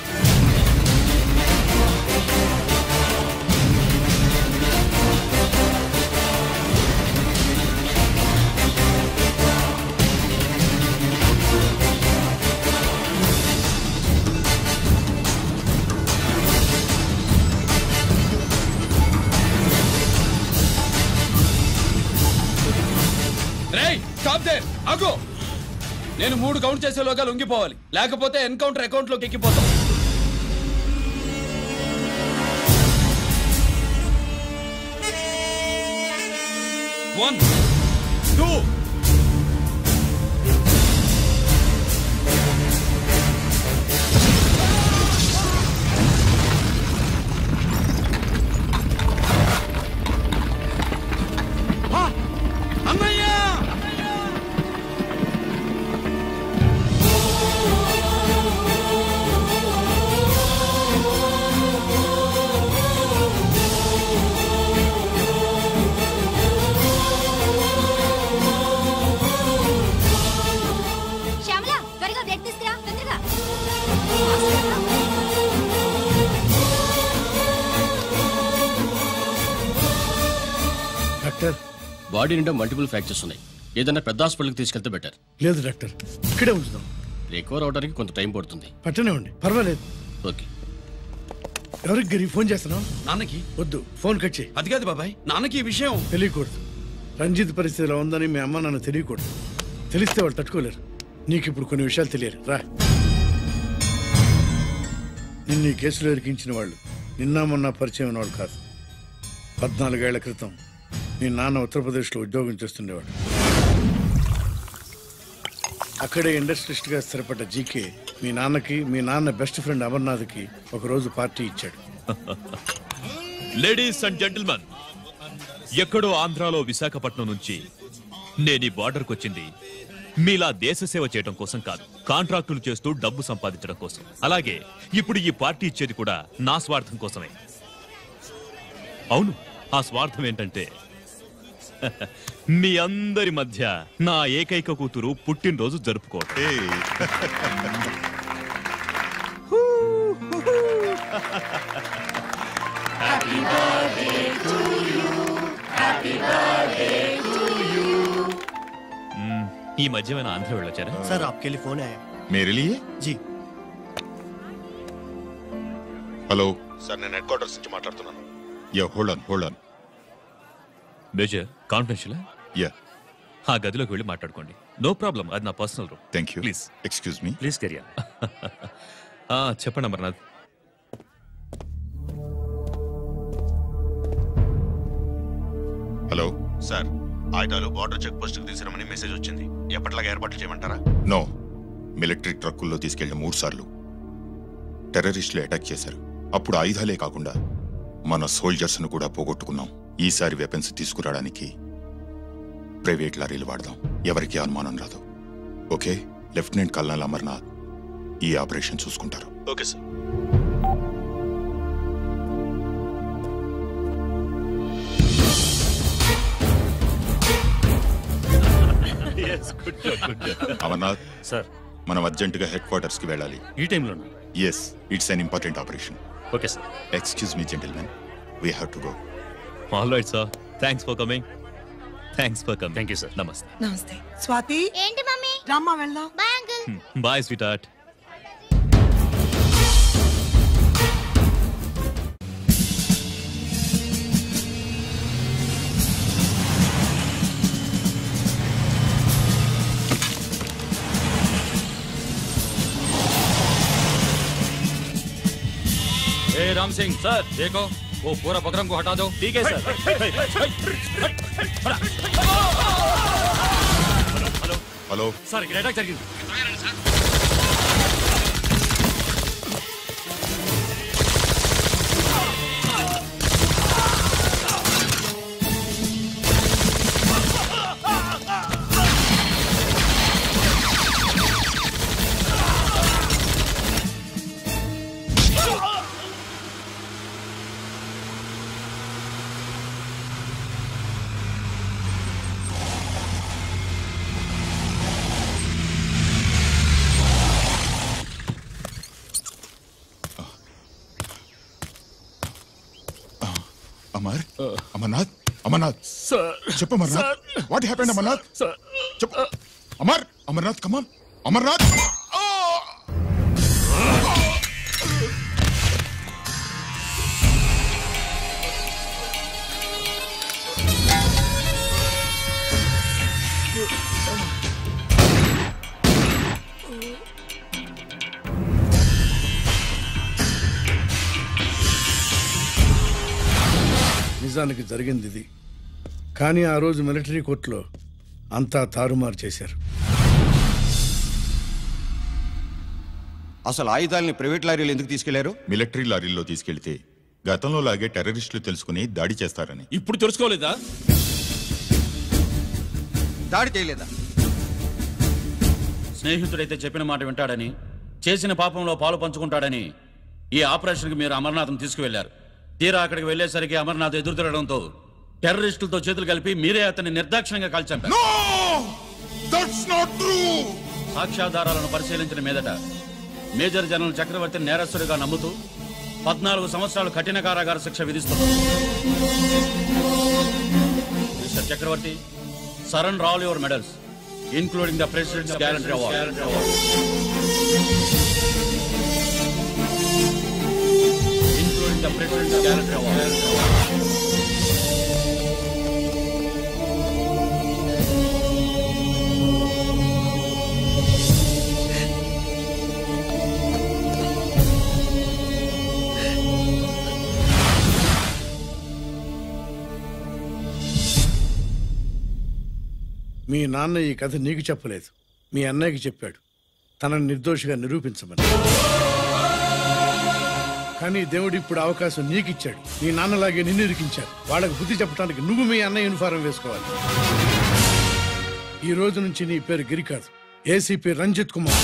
నేను 3 కౌంట్ చేసేలోగా లొంగిపోవాలి, లేకపోతే ఎన్కౌంటర్ అకౌంట్ లోకి ఎక్కిపోతాం. 1 2 బాడీ నిండా మల్టిపుల్ ఫ్రాక్చర్స్ ఉన్నాయి. ఏదైనా పెద్ద హాస్పిటల్కి తీసుకెళ్తే బెటర్. లేదు డాక్టర్, ఇక్కడే ఉంచుదాం. రికవర్ అవడానికి కొంత టైం పడుతుంది. పట్టనే ఉండి పర్వాలేదు. ఓకే. ఎవరికి గిరి ఫోన్ చేస్తున్నావు? నాన్నకి. వద్దు, ఫోన్ కట్ చేయి. అది కాదు బాబాయ్, నాన్నకి ఈ విషయం తెలియకూడదు. రంజిత్ పరిస్థితిలో ఉందని మీ అమ్మ నాన్న తెలియకూడదు. తెలిస్తే వాళ్ళు తట్టుకోలేరు. నీకు ఇప్పుడు కొన్ని విషయాలు తెలియాలి. రా. నిన్ను ఈ కేసులో ఇరికించిన వాళ్ళు నిన్న మొన్న పరిచయం ఉన్నవాడు కాదు. 14 ఏళ్ల క్రితం మీ నాన్న ఉత్తరప్రదేశ్లో ఉద్యోగం చేస్తుండేవాడు. అక్కడే ఇండస్ట్రియలిస్ట్గా స్థిరపడ్డ జీకే మీ నాన్నకి, మీ నాన్న బెస్ట్ ఫ్రెండ్ అమర్నాథ్కి ఒకరోజు పార్టీ ఇచ్చాడు. లేడీస్ అండ్ జెంటిల్మెన్, ఎక్కడో ఆంధ్రాలో విశాఖపట్నం నుంచి నేను ఈ బార్డర్కి వచ్చింది మీలా దేశ సేవ చేయడం కోసం కాదు, కాంట్రాక్టులు చేస్తూ డబ్బు సంపాదించడం కోసం. అలాగే ఇప్పుడు ఈ పార్టీ ఇచ్చేది కూడా నా స్వార్థం కోసమే. అవును, ఆ స్వార్థం ఏంటంటే మీ అందరి మధ్య నా ఏకైక కూతురు పుట్టినరోజు జరుపుకోవడం. ఈ మధ్యమైన ఆంధ్ర వెళ్ళొచ్చారా? सर आपके लिए फोन आया। मेरे लिए? जी హలో సార్, నేను హెడ్ క్వార్టర్స్ నుంచి మాట్లాడుతున్నాను. Yeah, hold on. Major, confidential? Yeah. ఆ గదిలోకి వెళ్ళి మాట్లాడుకోండి. నో ప్రాబ్లం, అది నా personal room. Thank you. Please excuse me. Please కెరియా. చెప్పండి అమర్నాథ్. హలో సార్, ఆయుధాలు బార్డర్ చెక్ పోస్ట్ కి తీసుకురమని మెసేజ్ వచ్చింది. ఎప్పటిలాగా ఏర్పాట్లు చేయమంటారా? నో. మిలిటరీ ట్రక్కుల్లో తీసుకెళ్లిన 3 సార్లు టెర్రరిస్టులు అటాక్ చేశారు. అప్పుడు ఆయుధాలే కాకుండా మన సోల్జర్స్ ను కూడా పోగొట్టుకున్నాం. ఈసారి వెపన్స్ తీసుకురావడానికి ప్రైవేట్ లారీలు వాడదాం. ఎవరికి అనుమానం రాదు. ఓకే? లెఫ్టినెంట్ కల్నల్ అమర్నాథ్ ఈ ఆపరేషన్ చూసుకుంటారు. Okay sir. అమర్నాథ్ సార్, మనం అర్జెంటుగా హెడ్ క్వార్టర్స్ కి వెళ్ళాలి. ఈ టైంలోనా? Yes, it's an important operation. Okay, sir. Excuse me, gentlemen. We have to go. All right, sir. Thanks for coming. Thanks for coming. Thank you, sir. Namaste. నమస్తే స్వాతి. ఏంటి mummy? రమ్మా వెళ్దాం. Bye uncle. Bye, sweetheart. ए Ram Singh sir देखो वो पूरा बकरम को हटा दो। ठीक है सर। हेलो सर ఇక్కడ అటాక్ జరిగింది। Amarnath? Amarnath? Sir. Cheppu, Amarnath. Sir. What happened, Amarnath? Sir. Cheppu. Amarnath, come on. Amarnath! నిజానికి జరిగింది ఇది. కానీ ఆ రోజు మిలిటరీ కోర్టులో అంతా తారుమారు చేశారు. అసలు ఆయుధాలని ప్రైవేట్ లారీలు ఎందుకు తీసుకెళ్లారు? మిలిటరీ లారీల్లో తీసుకెళ్తే గతంలో లాగే టెర్రరిస్టులు తెలుసుకుని దాడి చేస్తారని. ఇప్పుడు తెలుసుకోలేదా? దాడి చేయలేదా? స్నేహితుడైతే చెప్పిన మాట వింటాడని, చేసిన పాపంలో పాలు పంచుకుంటాడని ఈ ఆపరేషన్కి మీరు అమర్నాథ్ను తీసుకువెళ్లారు. తీరా అక్కడికి వెళ్లేసరికి అమర్నాథ్ ఎదురు తిరగడంతో టెర్రరిస్టులతో చేతులు కలిపి మీరే అతన్ని నిర్దాక్షిణ్యంగా కాల్చారు. సాక్ష్యాధారాలను పరిశీలించిన మీదట మేజర్ జనరల్ చక్రవర్తిని నేరస్తుడిగా నమ్ముతూ 14 సంవత్సరాలు కఠిన కారాగార శిక్ష విధిస్తున్నారు. Mister Chakravarthy, surrender all your medals including the President's Gallantry Award. Including the President's Gallantry Award. మీ నాన్న ఈ కథ నీకు చెప్పలేదు, మీ అన్నయ్యకి చెప్పాడు, తనని నిర్దోషిగా నిరూపించమని. కానీ దేవుడు ఇప్పుడు అవకాశం నీకు ఇచ్చాడు. నీ నాన్నలాగే నిన్ను ఇరికించాడు. వాళ్ళకు బుద్ధి చెప్పడానికి నువ్వు మీ అన్నయ్య యూనిఫారం వేసుకోవాలి. ఈ రోజు నుంచి నీ పేరు గిరి కాదు, ఏసీపీ రంజిత్ కుమార్.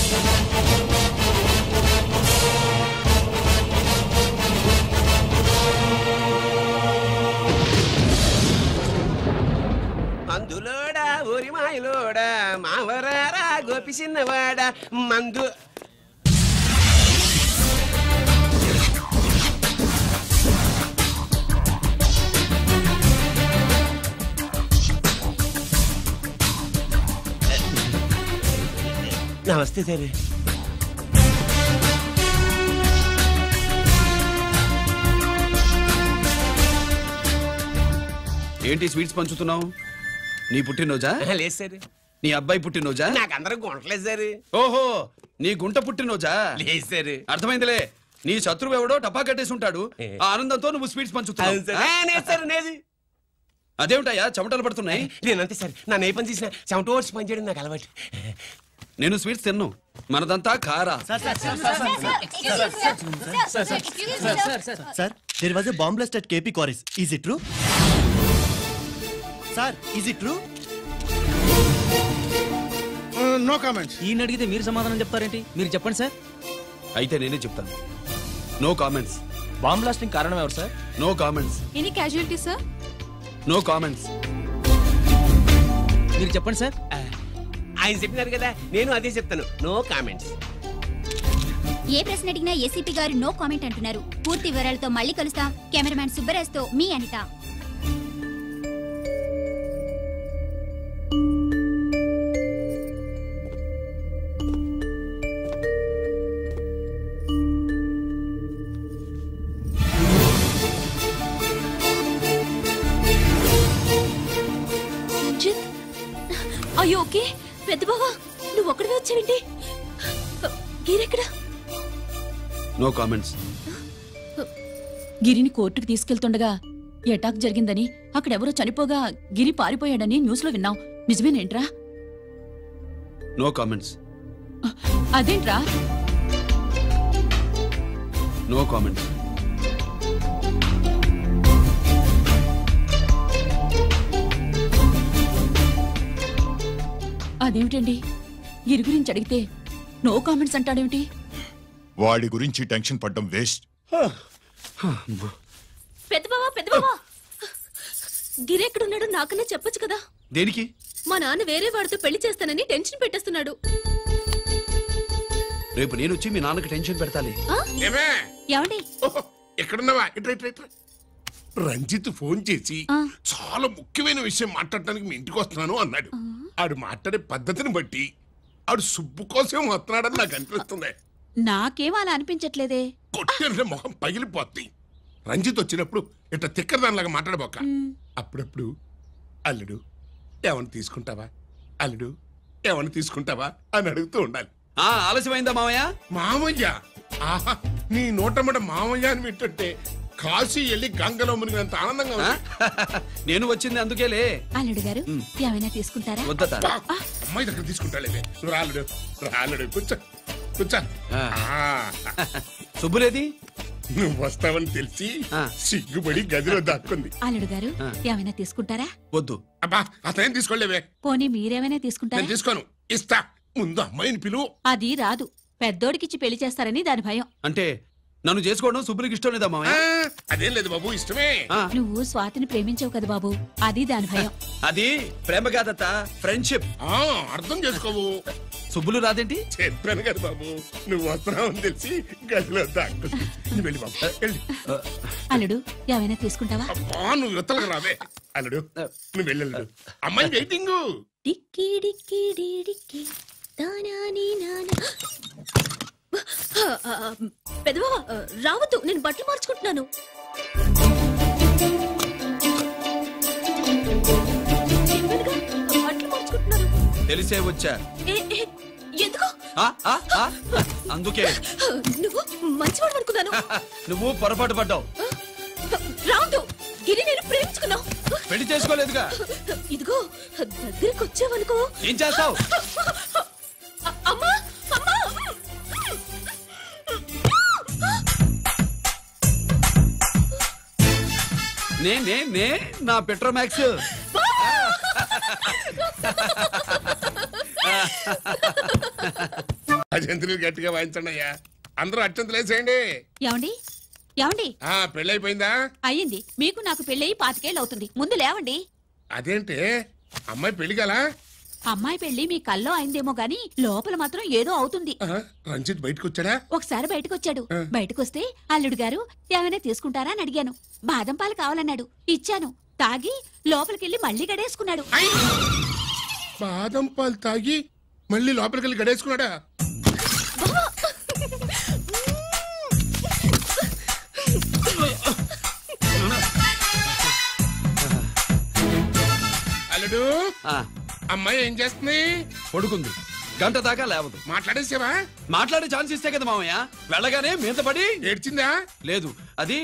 మందులోడా ఊరి మాయలోడా మావరారా గోపి చిన్నవాడా మందు నమస్తే సార్. ఏంటి స్వీట్స్ పంచుతున్నావు? నీ పుట్టినరోజా? లేదు సార్. నీ అబ్బాయి పుట్టినరోజా? నాకు అందరూ గుంటలేదు సార్. ఓహో, నీ గుంట పుట్టినరోజా? లేదు సార్. అర్థమైందిలే. నీ శత్రువు ఎవడో టపా కట్టేసి ఉంటాడు. ఆ ఆనందంతో నువ్వు స్వీట్స్ పంచుతున్నావు. అదేమిటయ్యా చెమటలు పడుతున్నాయి? నేనంతే సార్, నా ఏ పని చేసినా చెమట ఓడ్చి పని చేయడం నాకు అలవాటు. నేను స్వీట్స్ తిన్ను, మనదంతా కారా. Sir, there was a bomb blast at KP Quarries. Is it true? Sir, is it true? No comments. ఈయన అడిగితే మీరు సమాధానం చెప్తారేంటి? మీరు చెప్పండి సార్. అయితే నేనే చెప్తాను. No comments. బాంబ్ బ్లాస్టింగ్ కారణం ఎవరు sir? No comments. Any casualty sir? No comments. మీరు చెప్పండి సార్. ఆయన చెప్పినారు కదా, నేను అదే చెప్తాను. No comments. ఏ ప్రశ్న అడిగినా ఏసీపీ గారు నో కామెంట్ అంటున్నారు. పూర్తి వివరాలతో మళ్ళీ కలుస్తాం. కెమెరామ్యాన్ సుబ్బరాజ్తో మీ అనిత. అయ్యో ఓకే. పెద్ద బావా నువ్వు ఒక్కడివే వచ్చావేంటి? గిరెక్కడా? No comments. గిరిని కోర్టుకు తీసుకెళ్తుండగా అటాక్ జరిగిందని, అక్కడెవరో చనిపోగా గిరి పారిపోయాడని న్యూస్ లో విన్నాం. నిజమేనేంట్రా? No comments. అదేంట్రా? No comments. అదేమిటండి, గిరి గురించి అడిగితే నో కామెంట్స్ అంటాడేమిటి? వాడి గురించి టెన్షన్ పడ్డం వేస్ట్. పెద్ద బావా గిరెక్కడున్నాడు నాకన్నా చెప్పొచ్చు కదా. దేనికి? మా నాన్న వేరే వాడితో పెళ్లి చేస్తానని టెన్షన్ పెట్టేస్తున్నాడు. రేపు నేను వచ్చి మీ నాన్నకి టెన్షన్ పెడతాలి. ఏమండి ఎక్కడున్నావా? రంజిత్ ఫోన్ చేసి చాలా ముఖ్యమైన విషయం మాట్లాడటానికి మీ ఇంటికి వస్తున్నాను అన్నాడు. ఆడు మాట్లాడే పద్ధతిని బట్టి ఆడు సుబ్బు కోసం వస్తున్నాడని నాకు అనిపిస్తుంది. నాకేం అలా అనిపించట్లేదే. కొట్టే మొహం పగిలిపోద్ది. రంజిత్ వచ్చినప్పుడు ఇట్లా తిక్కరదానిలాగా మాట్లాడబోక. అప్పుడప్పుడు అల్లుడు ఏమన్నా తీసుకుంటావా, అల్లుడు ఏమన్నా తీసుకుంటావా అని అడుగుతూ ఉండాలి. ఆలస్యమైందా మామయ్య? మామయ్య ఆహా, నీ నోటమ్మట మామయ్య అని వింటుంటే కాశీ వెళ్ళి గంగలో మునిగినంత ఆనందంగా ఉంది. నేను వచ్చింది అందుకేలే. అల్లుడు గారు ఏమైనా తీసుకుంటారా? వద్దట. అమ్మాయి దగ్గర తీసుకుంటాలేవే. రాలుడు రాలుడు కూర్చో కూర్చో. సుబ్బులేది? నువ్వు వస్తావని తెలిసి సిగ్గుపడి గదిలో దాక్కుంది. అల్లుడు గారు ఏమైనా తీసుకుంటారా? వద్దు. అబ్బా అతనేం తీసుకోలేవే. పోనీ మీరేమైనా తీసుకుంటారా? నేను తీసుకోను. ఇస్తా. ముందు అమ్మాయిని పిలువు. అది రాదు. పెద్దోడికిచ్చి పెళ్లి చేస్తారని దాని భయం. అంటే నన్ను చేసుకోవడం సుబ్బులకి ఇష్టం లేదా మామయ్య? అదేం లేదు బాబు, ఇష్టమే. నువ్వు స్వాతిని ప్రేమించావు కదా బాబు, అది దాని భయం. అది ప్రేమ కాదత్త, ఫ్రెండ్షిప్. అర్థం చేసుకోవు. సుబ్బులు రాదేంటి? చెప్పాను కదా బాబు, నువ్వు వస్తున్నావని తెలిసి గదిలో దాక్కుంది. నువ్వు వెళ్ళి బాబు వెళ్ళి. అల్లుడు ఏమైనా తీసుకుంటావా? నువ్వు యువతలకు రావే. అల్లుడు నువ్వు వెళ్ళడు. అమ్మాయి వెయిటింగ్. డిక్కి డిక్కి డిక్కి దానాని నానా. పెద్దవా రావద్దు, నేను బట్టలు మార్చుకుంటున్నాను. బట్టలు మార్చుకుంటున్నాను. తెలిసే వచ్చా. ఎందుకు? అందుకే. నువ్వు మంచివాడు అనుకున్నాను. నువ్వు పొరపాటు పడ్డావు. రావద్దు, గిరి నేను ప్రేమించుకున్నావు. పెళ్లి చేసుకోలేదుగా. ఇదిగో దగ్గరికి వచ్చావనుకో. ఏం చేస్తావు? అమ్మా అమ్మా. నే నా పెట్రోమాక్స్. అజంతులు గట్టిగా వాయించండి అయ్యా. అందరూ అత్యంతలు వేసేయండి. ఏమండి ఏమండి? పెళ్ళైపోయిందా? అయ్యింది. మీకు నాకు పెళ్ళయి 5 ఏళ్ళు అవుతుంది. ముందు లేవండి. అదేంటి అమ్మాయి పెళ్లి గల? అమ్మాయి పెళ్లి మీ కల్లో అయిందేమో గాని లోపల మాత్రం ఏదో అవుతుంది. రంజిత్ బయటకు వచ్చాడా? ఒకసారి బయటకొచ్చాడు. బయటకొస్తే అల్లుడు గారు ఏమైనా తీసుకుంటారా అని అడిగాను. బాదం పాలు కావాలన్నాడు. ఇచ్చాను. తాగి లోపలికెళ్ళి మళ్ళీ గడేసుకున్నాడు. బాదం పాలు తాగి మళ్ళీ లోపలికెళ్ళి గడేసుకున్నాడా? అల్లుడు అమ్మాయి ఏం చేస్తుంది? పడుకుంది. గంట దాకా లేవదు. మాట్లాడేసావా? మాట్లాడే ఛాన్స్ ఇస్తే కదా మామయ్య. వెళ్ళగానే మీద పడి ఏడ్చిందా? లేదు. అది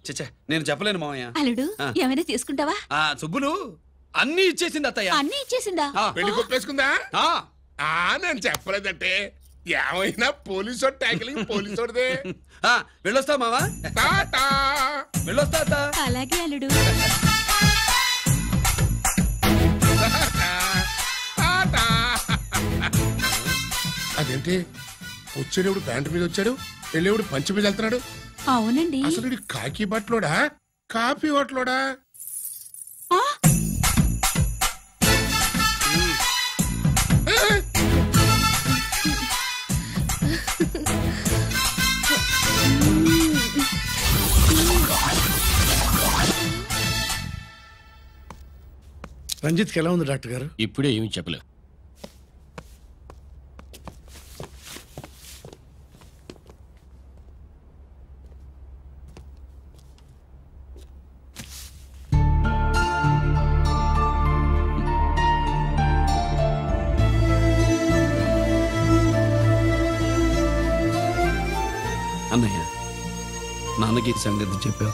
చచ్చా నేను చెప్పలేను మామయ్య. అల్లుడు ఏమైనా తీసుకుంటావా? సుబ్బులు అన్ని ఇచ్చేసింది అత్తయ్య. అన్ని ఇచ్చేసిందా? పెళ్లి కొప్పేసుకుందా? నేను చెప్పలేదంటే ఏమైనా పోలీసు ట్యాకిలింగ్ పోలీసోడిదే. వెళ్ళొస్తా మావా. వెళ్ళొస్తా. అలాగే అల్లుడు. అదేంటి వచ్చేటప్పుడు ప్యాంటు మీద వచ్చాడు, వెళ్ళేవాడు పంచి మీద వెళ్తున్నాడు? అవునండి. అసలు కాకి బట్టలోడా కాఫీ బట్టలోడా? రంజిత్కి ఎలా ఉంది డాక్టర్ గారు? ఇప్పుడే ఏమీ చెప్పలేవు. అన్నయ్య, నాన్నకి సంగతి చెప్పావా?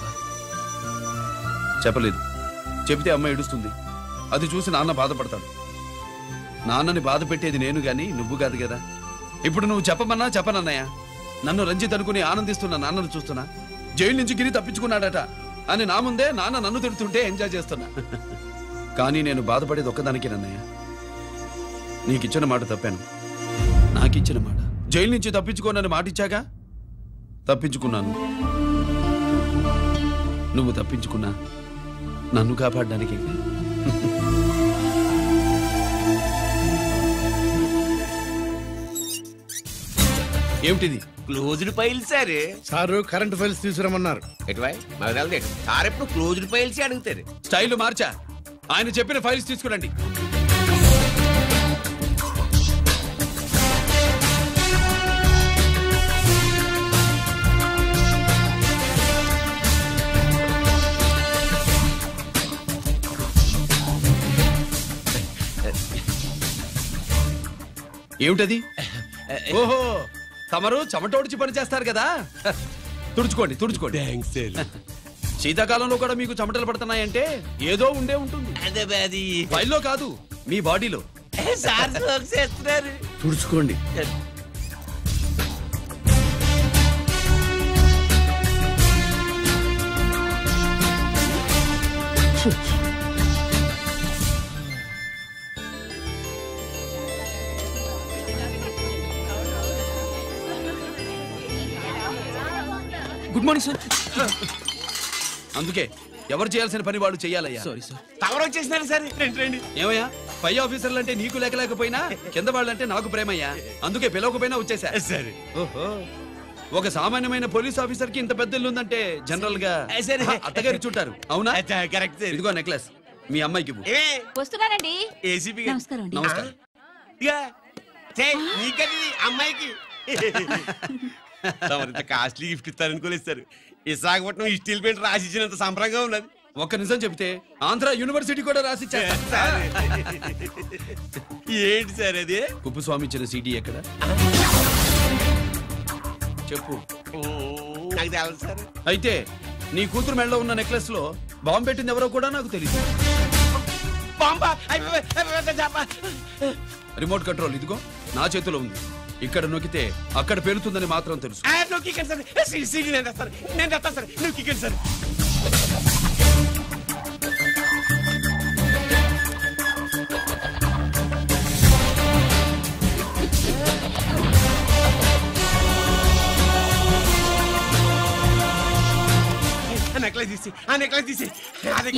చెప్పలేదు. చెబితే అమ్మ ఏడుస్తుంది. అది చూసి నాన్న బాధపడతాడు. నాన్నని బాధ పెట్టేది నేను గాని నువ్వు కాదు కదా. ఇప్పుడు నువ్వు చెప్పమన్నా చెప్పనన్నయ్య. నన్ను రంజిత్ అనుకుని ఆనందిస్తున్న నాన్నను చూస్తున్నా. జైలు నుంచి గిరి తప్పించుకున్నాడట అని నా ముందే నాన్న నన్ను తిడుతుంటే ఎంజాయ్ చేస్తున్నా. కానీ నేను బాధపడేది ఒక్కదానికి నన్నయ్య. నీకిచ్చిన మాట తప్పాను. నాకిచ్చిన మాట జైలు నుంచి తప్పించుకోనని మాట ఇచ్చాగా తప్పించుకున్నాను. నువ్వు తప్పించుకున్నా నన్ను కాపాడడానికి. ఏమిటిది? Closed file sir. Sir current files తీసుకురమ్మన్నారు. సార్ ఎప్పుడు క్లోజ్డ్ ఫైల్స్ అడుగుతారు. స్టైల్ మార్చా. ఆయన చెప్పిన ఫైల్స్ తీసుకురండి. ఏమిటది? ఓహో, తమరు చెమటోడిచి పని చేస్తారు కదా. తుడుచుకోండి తుడుచుకోండి. శీతాకాలంలో కూడా మీకు చెమటలు పడుతున్నాయంటే ఏదో ఉండే ఉంటుంది. ఫైల్లో కాదు, మీ బాడీలో. తుడుచుకోండి. Good morning sir. అందుకే ఎవరు చేయాల్సిన పని వాళ్ళు చెయ్యాలయ్యా. Sorry sir. తవరు వచ్చేసినారు సార్. రండి. ఏమయ్యా, పై ఆఫీసర్లు అంటే నీకు లేకపోయినా కింద వాళ్ళంటే నాకు ప్రేమయ్యా. అందుకే పిలవకపోయినా వచ్చేసా. సరే. ఓహో, ఒక సామాన్యమైన పోలీస్ ఆఫీసర్ కి ఇంత పెద్ద ఇల్లు ఉందంటే జనరల్ గా అత్తగారు చుట్టారు. అవునా? కరెక్ట్. ఇదిగో నెక్లెస్ మీ అమ్మాయికి. వస్తున్నానండి. ఏసీపీ నమస్కారం అండి. నమస్కారం. అమ్మాయికి కాస్ట్లీ గిఫ్ట్ ఇస్తారనుకోలేదు సార్. విశాఖపట్నం స్టీల్ పెయింట్ రాసిచ్చినంత సంబరంగా ఉన్నది. ఒక్క నిజం చెప్తే ఆంధ్ర యూనివర్సిటీ కూడా రాసిచ్చారు. ఏంటి సార్ అది? కుప్పస్వామి ఇచ్చిన సీడీ ఎక్కడ చెప్పు. నాకు తెలుసు సార్. అయితే నీ కూతురు మెడలో ఉన్న నెక్లెస్ లో బాంబు పెట్టింది ఎవరో కూడా నాకు తెలియదు. రిమోట్ కంట్రోల్ ఇదిగో నా చేతిలో ఉంది. ఇక్కడ నొక్కితే అక్కడ పేలుతుందని మాత్రం తెలుసు.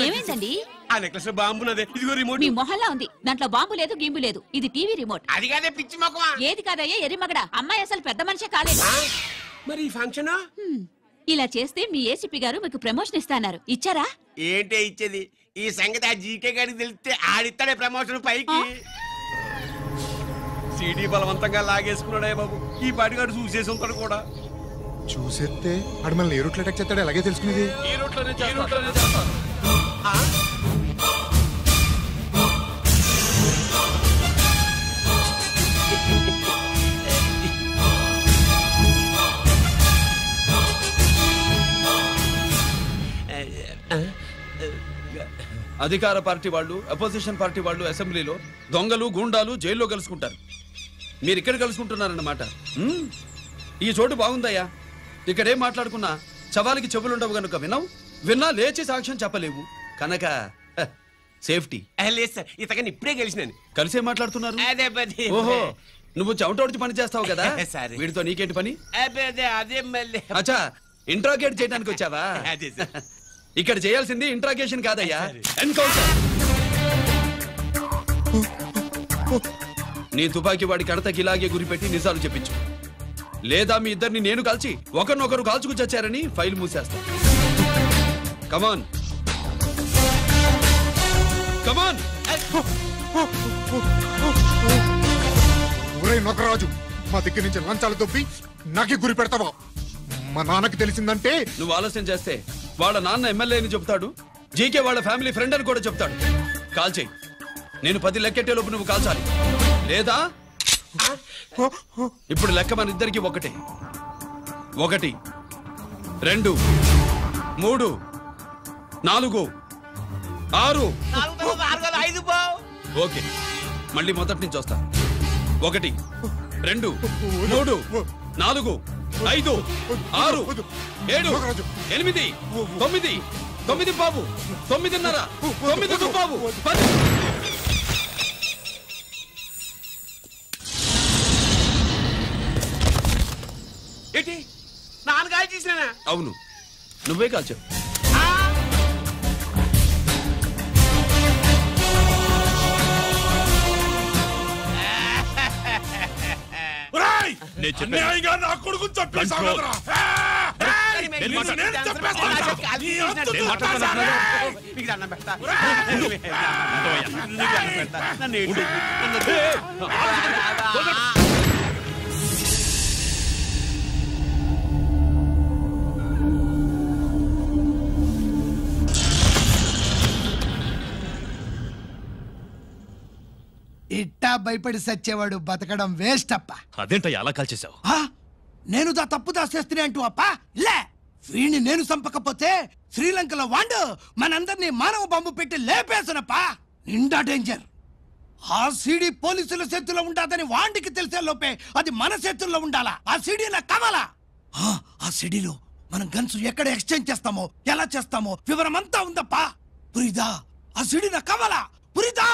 ఏమైందండి? ఆ నెక్లెస్ లో బాంబు ఉన్నదే. ఇదిగో రిమోట్. మీ మొహల్లా ఉంది. దాంట్లో బాంబు లేదు, గింబు లేదు. ఇది టీవీ రిమోట్. అది కాదే పిచ్చి మొక్కవా. ఏది కాదయ్యా ఎర్రి మగడా. అమ్మాయి అసలు పెద్ద మనిషే కాలేదు. మరి ఈ ఫంక్షన్ ఇలా చేస్తే మీ ఏసీపీ గారు మీకు ప్రమోషన్ ఇస్తాన్నారు. ఇచ్చారా? ఏంటే ఇచ్చేది? ఈ సంగతి ఆ జీకే గారికి తెలిస్తే ఆడిస్తాడే ప్రమోషన్ పైకి. సీడీ బలవంతంగా లాగేసుకున్నాడే బాబు. ఈ పాటిగాడు చూసేసి ఉంటాడు కూడా. చూసేస్తే అడు మనల్ని ఏ రూట్లో అటాక్ చేస్తాడు ఎలాగే తెలుసుకునేది. ఈ రూట్లోనే చేస్తాను. అధికార పార్టీ వాళ్ళు, అపోజిషన్ పార్టీ వాళ్ళు అసెంబ్లీలో, దొంగలు గూండాలు జైల్లో కలుసుకుంటారు. మీరు ఇక్కడ కలుసుకుంటున్నారన్నమాట. ఈ చోటు బాగుందయ్యా. ఇక్కడేం మాట్లాడుకున్నా చవాలికి చెవులుండవు గనుక విన్నా లేచి సాక్ష్యం చెప్పలేవు కనుక సేఫ్టీ. లేదు సార్, ఇతగాని ఇప్పుడే కలిసినాను. కలిసే మాట్లాడుతున్నారు. అదే పది. ఓహో, నువ్వు చెమటోడిచి పని చేస్తావు కదా. సరే. వీడితో నీకేంటి పని? అదే మళ్ళీ. అచ్చా, ఇంట్రాగేట్ చేయడానికి వచ్చావా? అదే సార్. ఇక్కడ చేయాల్సింది ఇంట్రాగేషన్ కాదయ్యా, ఎన్కౌంటర్. నీ తుపాకీ వాడి కడతకి ఇలాగే గురిపెట్టి నిజాలు చెప్పించు. లేదా మీ ఇద్దరిని నేను కాల్చి ఒకరినొకరు కాల్చుకు చచ్చారని ఫైల్ మూసేస్తా. కమాన్ కమాన్. ఒరే నొకరాజు, మా దగ్గర నుంచి లంచాలు దొబ్బి నాకే గురి పెడతావా? మా నాన్నకి తెలిసిందంటే నువ్వు ఆలస్యం చేస్తే వాళ్ళ నాన్న ఎమ్మెల్యే అని చెప్తాడు, జీకే వాళ్ళ ఫ్యామిలీ ఫ్రెండ్ అని కూడా చెప్తాడు. కాల్ చేయి. నేను 10 లెక్కెట్టే లోపు నువ్వు కాల్చాలి, లేదా ఇప్పుడు లెక్క మన ఇద్దరికి 1 1 2 3 4 6. ఓకే, మళ్ళీ మొదటి నుంచి వస్తా. 1 2 3 4 5 6 7 8 9 9 బాబు 9:30 9 బాబు 10. ఏంటి నాన్నగారు చేసినా? అవును, నువ్వే కాల్చావు. అన్యాయంగా నా కొడుకుని చంపేశావు కదరా. ఇట్టా భయపడి సచ్చేవాడు బతకడం వేస్ట్ అప్ప. అదేంటయ్యా అలా కాల్చేశావు? నేను దా తప్పు దాచేస్తున్నా అంటూ అప్ప లే. వీణ్ణి నేను చంపకపోతే శ్రీలంకలో వాండు మనందరినీ మానవ బాంబు పెట్టి లేపేసునప్పా. నిండా డేంజర్. ఆ సీడీ పోలీసుల చేతుల్లో ఉండాదని వాండికి తెలిసే లోపే అది మన చేతుల్లో ఉండాలా. ఆ సీడీ నా కావాలా. ఆ సీడీలో మనం గన్స్ ఎక్కడ ఎక్స్చేంజ్ చేస్తామో, ఎలా చేస్తామో వివరం అంతా ఉందప్పా. పురిదా, ఆ సీడీ నా కావాలా. పురిదా.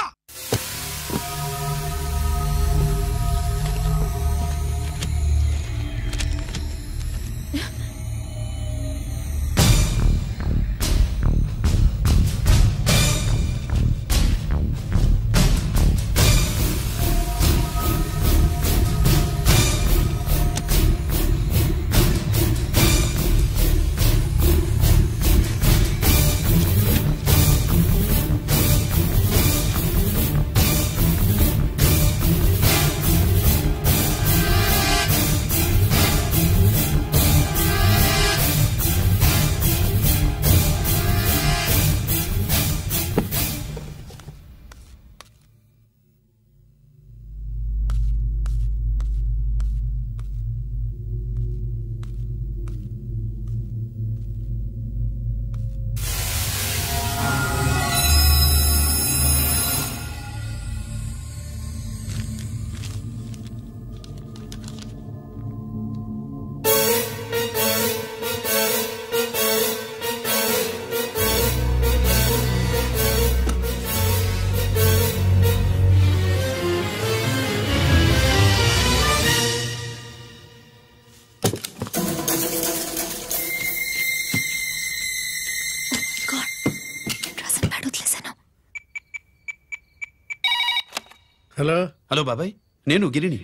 హలో హలో బాబాయ్, నేను గిరిని.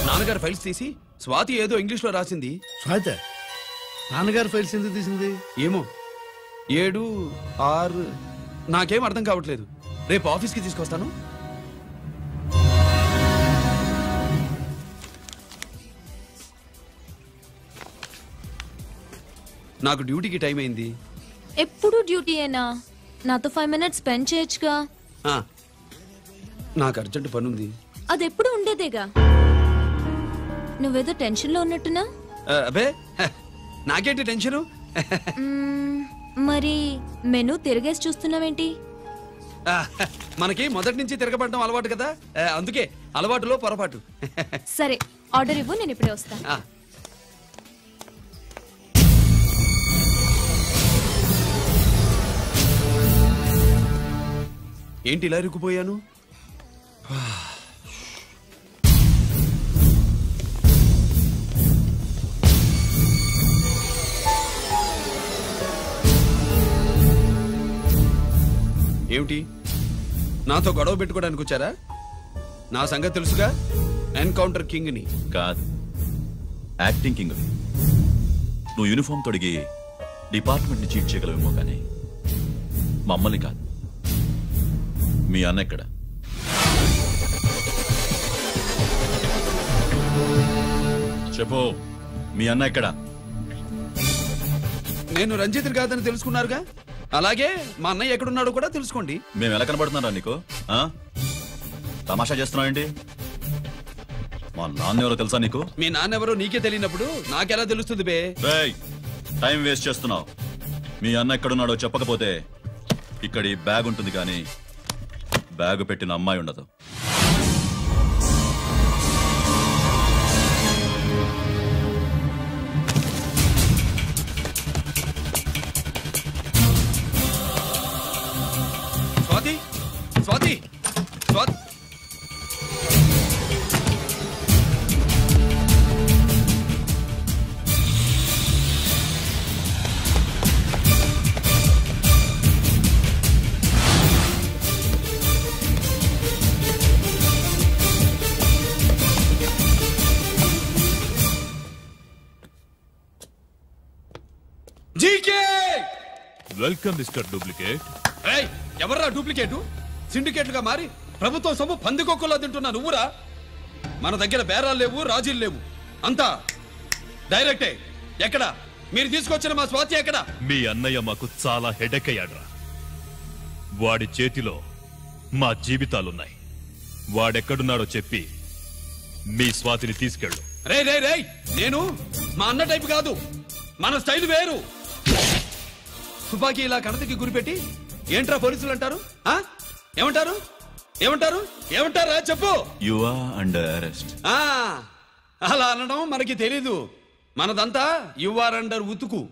నాన్నగారు ఫైల్స్ తీసి స్వాతి ఏదో ఇంగ్లీష్ లో రాసింది. స్వాతి నాన్నగారు ఫైల్స్ ఎందుకు తీసింది? ఏమో 7 6 నాకేం అర్థం కావట్లేదు. రేపు ఆఫీస్కి తీసుకొస్తాను. నాకు డ్యూటీకి టైం అయింది. ఎప్పుడు డ్యూటీయేనా? నాతో 5 minutes స్పెండ్ చేయొచ్చుగా. నాకు అర్జెంట్ పని ఉంది. అది ఎప్పుడు ఉండేదేగా. నువ్వేదో టెన్షన్లో ఉన్నట్టున్నా? అబే నాకేంటి టెన్షను? మరి మెనూ తిరిగేసి చూస్తున్నావేంటి? మనకి మొదటి నుంచి తిరగబడడం అలవాటు కదా, అందుకే అలవాటులో పొరపాటు. సరే ఆర్డర్ ఇవ్వు, నేను ఇప్పుడే వస్తా. ఏంటి ఇలా ఇరుక్కుపోయాను? ఏమిటి, నాతో గొడవ పెట్టుకోవడానికి వచ్చారా? నా సంగతి తెలుసుగా, ఎన్కౌంటర్ కింగ్ ని. కాదు, యాక్టింగ్ కింగ్. నువ్వు యూనిఫామ్ తొడిగి డిపార్ట్మెంట్ని చీట్ చేయగలవేమో కానీ మమ్మల్ని కాదు. మీ అన్న ఎక్కడ? చెప్పు, మీ అన్న ఎక్కడ? నేను రంజిత్ కాదని తెలుసుకున్నారుగా, అలాగే మా అన్నయ్య ఎక్కడున్నాడో కూడా తెలుసుకోండి. మేము ఎలా కనబడుతున్నారా నీకు? తమాషా చేస్తున్నావేంటి? మా నాన్న ఎవరో తెలుసా నీకు? మీ నాన్నెవరో నీకే తెలియనప్పుడు నాకెలా తెలుస్తుంది బే? టైం వేస్ట్ చేస్తున్నావు. మీ అన్న ఎక్కడున్నాడో చెప్పకపోతే ఇక్కడ ఈ బ్యాగ్ ఉంటుంది కానీ బ్యాగ్ పెట్టిన అమ్మాయి ఉండదు. Swathi, Swathi, Swathi. Welcome mister duplicate. ఎవర్రా డూప్లికేటు? సిండికేట్లుగా మారి ప్రభుత్వం సొమ్ము పందికొక్కులా తింటున్నా నువ్వురా? మన దగ్గర బేరాలు లేవు, రాజీలు లేవు, అంతా డైరెక్టే. ఎక్కడ మీరు తీసుకొచ్చిన మా స్వాతి ఎక్కడ? మీ అన్నయ్య మాకు చాలా హెడెక్ అయ్యాడ్రా. వాడి చేతిలో మా జీవితాలున్నాయి. వాడెక్కడున్నాడో చెప్పి మీ స్వాతిని తీసుకెళ్ళు. రే రే రే, నేను మా అన్న టైపు కాదు, మన స్టైల్ వేరు. తుపాకీ ఇలా కణతకి గురిపెట్టి ఏంట్రా పోలీసులు అంటారు? ఏమంటారు? ఏమంటారు? ఏమంటారా చెప్పు. You are under arrest. అలా అనడం మనకి తెలీదు. మనదంతా యు ఆర్ అండర్ ఉతుకు.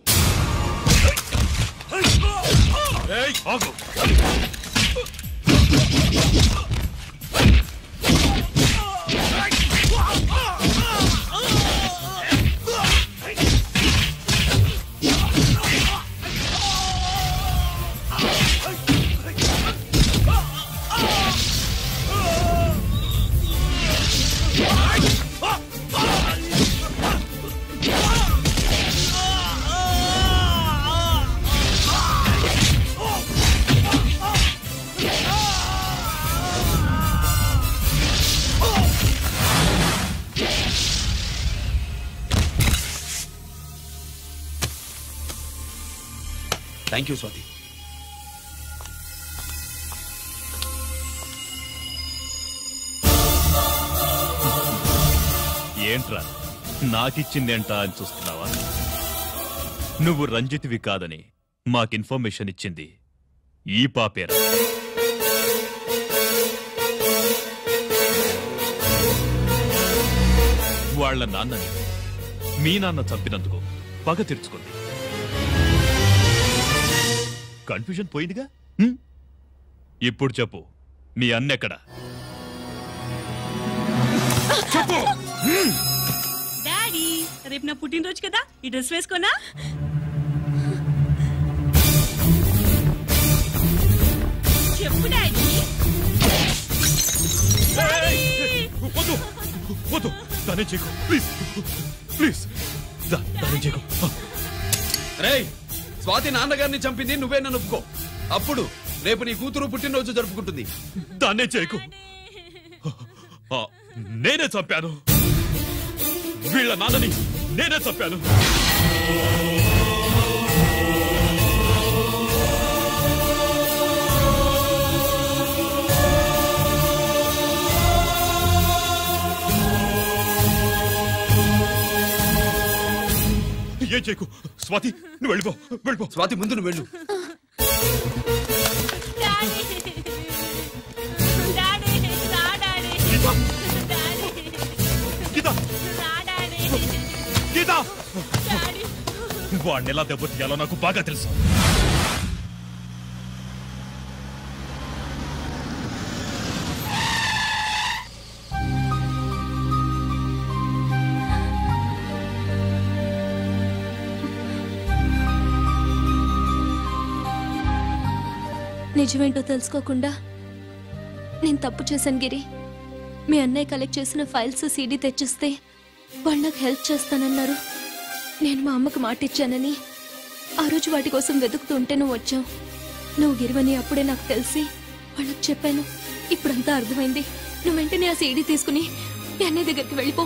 Thank you Swathi. ఏంట్రా నాకిచ్చిందేంటా అని చూస్తున్నావా? నువ్వు రంజిత్వి కాదని మాకు ఇన్ఫర్మేషన్ ఇచ్చింది ఈ పాపేరా. వాళ్ల నాన్నని మీ నాన్న చంపినందుకు పగ తీర్చుకుంది. కన్ఫ్యూజన్ పోయిందిగా. ఇప్పుడు చెప్పు, మీ అన్నెక్కడ? చెప్పు. డాడీ, రేపు నా పుట్టినరోజు కదా, ఈ డ్రెస్ వేసుకోనా? చెప్పు డాడీ. వద్దు వద్దు, దానే చేయకు ప్లీజ్ ప్లీజ్, దానే చేయకు. రేయ్, స్వాతి నాన్నగారిని చంపింది నువ్వే నన్ను ఒప్పుకో. అప్పుడు రేపు నీ కూతురు పుట్టినరోజు జరుపుకుంటుంది. దాన్నే చేయకు. నేనే చంపాను, వీళ్ళ నాన్నని నేనే చంపాను. ఏం చేయకు. స్వాతి, నువ్వు వెళ్ళిపో, వెళ్ళిపో. స్వాతి, ముందు నువ్వు వెళ్ళు. వాడిని ఎలా దెబ్బతీయాలో నాకు బాగా తెలుసు. నిజమేంటో తెలుసుకోకుండా నేను తప్పు చేశాను గిరి. మీ అన్నయ్య కలెక్ట్ చేసిన ఫైల్స్ సీడీ తెచ్చిస్తే వాళ్ళు నాకు హెల్ప్ చేస్తానన్నారు. నేను మా అమ్మకు మాట ఇచ్చానని ఆ రోజు వాటి కోసం వెతుకుతుంటే నువ్వు వచ్చావు. నువ్వు గిరివని అప్పుడే నాకు తెలిసి వాళ్ళకి చెప్పాను. ఇప్పుడంతా అర్థమైంది. నువ్వు వెంటనే ఆ సీడీ తీసుకుని మీ అన్నయ్య దగ్గరికి వెళ్ళిపో.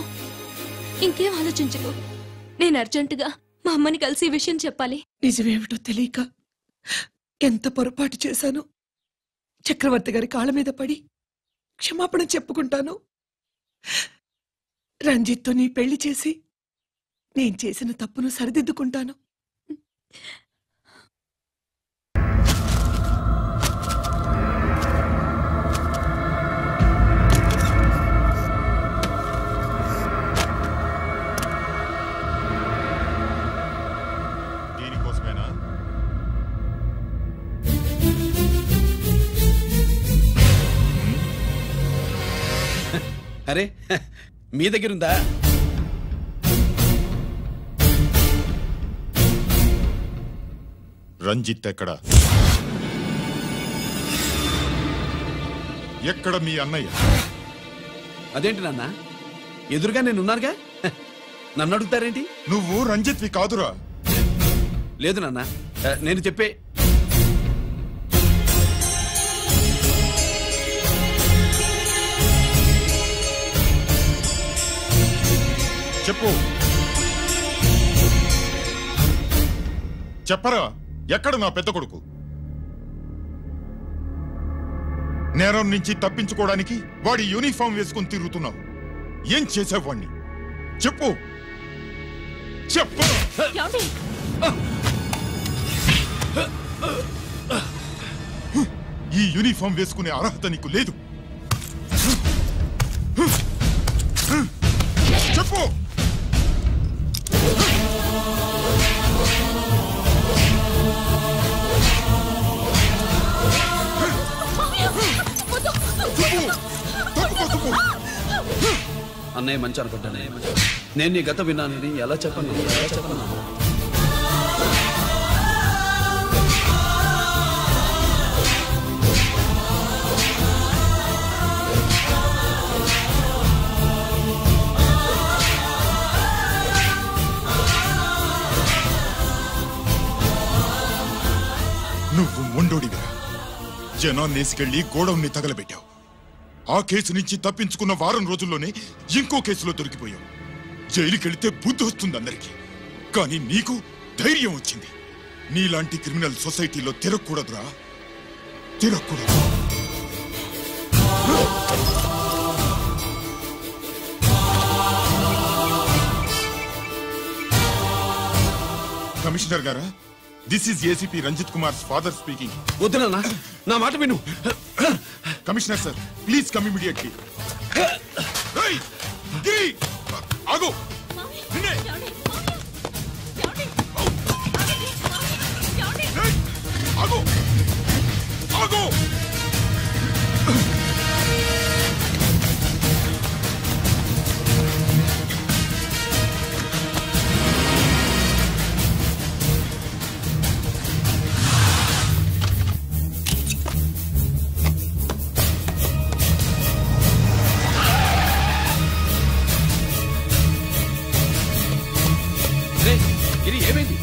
ఇంకేం ఆలోచించకు. నేను అర్జెంటుగా మా అమ్మని కలిసి ఈ విషయం చెప్పాలి. నిజమేమిటో తెలియక ఎంత పొరపాటు చేశాను. చక్రవర్తి గారి కాళ్ళ మీద పడి క్షమాపణ చెప్పుకుంటాను. రంజిత్తో నీ పెళ్లి చేసి నేను చేసిన తప్పును సరిదిద్దుకుంటాను. దీనికోసమేనా? అరే మీ దగ్గరుందా? రంజిత్ ఎక్కడ? ఎక్కడ మీ అన్నయ్య? అదేంటి నాన్న, ఎదురుగా నేనున్నానుగా, నన్ను అడుగుతారేంటి? నువ్వు రంజిత్వి కాదురా. లేదు నాన్న, నేను చెప్పే చెప్పు. చెప్పరా, ఎక్కడ నా పెద్ద కొడుకు? నేరం నుంచి తప్పించుకోవడానికి వాడి యూనిఫామ్ వేసుకుని తిరుగుతున్నావు. ఏం చేసావు వాణ్ణి? చెప్పు చెప్పు. ఈ యూనిఫామ్ వేసుకునే అర్హత నీకు లేదు. చెప్పు. అన్నయ్య మంచి అనుకుంటానే. నేను నీ గత విన్నానని ఎలా చెప్పను? నువ్వు మొండోడిగా జనాన్నేసుకెళ్లి గోడౌన్ని తగలబెట్టావు. ఆ కేసు నుంచి తప్పించుకున్న వారం రోజుల్లోనే ఇంకో కేసులో దొరికిపోయావు. జైలుకెళ్తే బుద్ధి వస్తుంది అందరికీ, కానీ నీకు ధైర్యం వచ్చింది. నీలాంటి క్రిమినల్ సొసైటీలో తిరగకూడదురా, తిరగకూడదు. కమిషనర్ గారా, this is ACP Ranjit Kumar father speaking. వద్దు నాన్న, నా మాట విను. Commissioner sir, please come immediately. ఆగు. ఆగు. ఆగు. గిరి, ఏమైంది?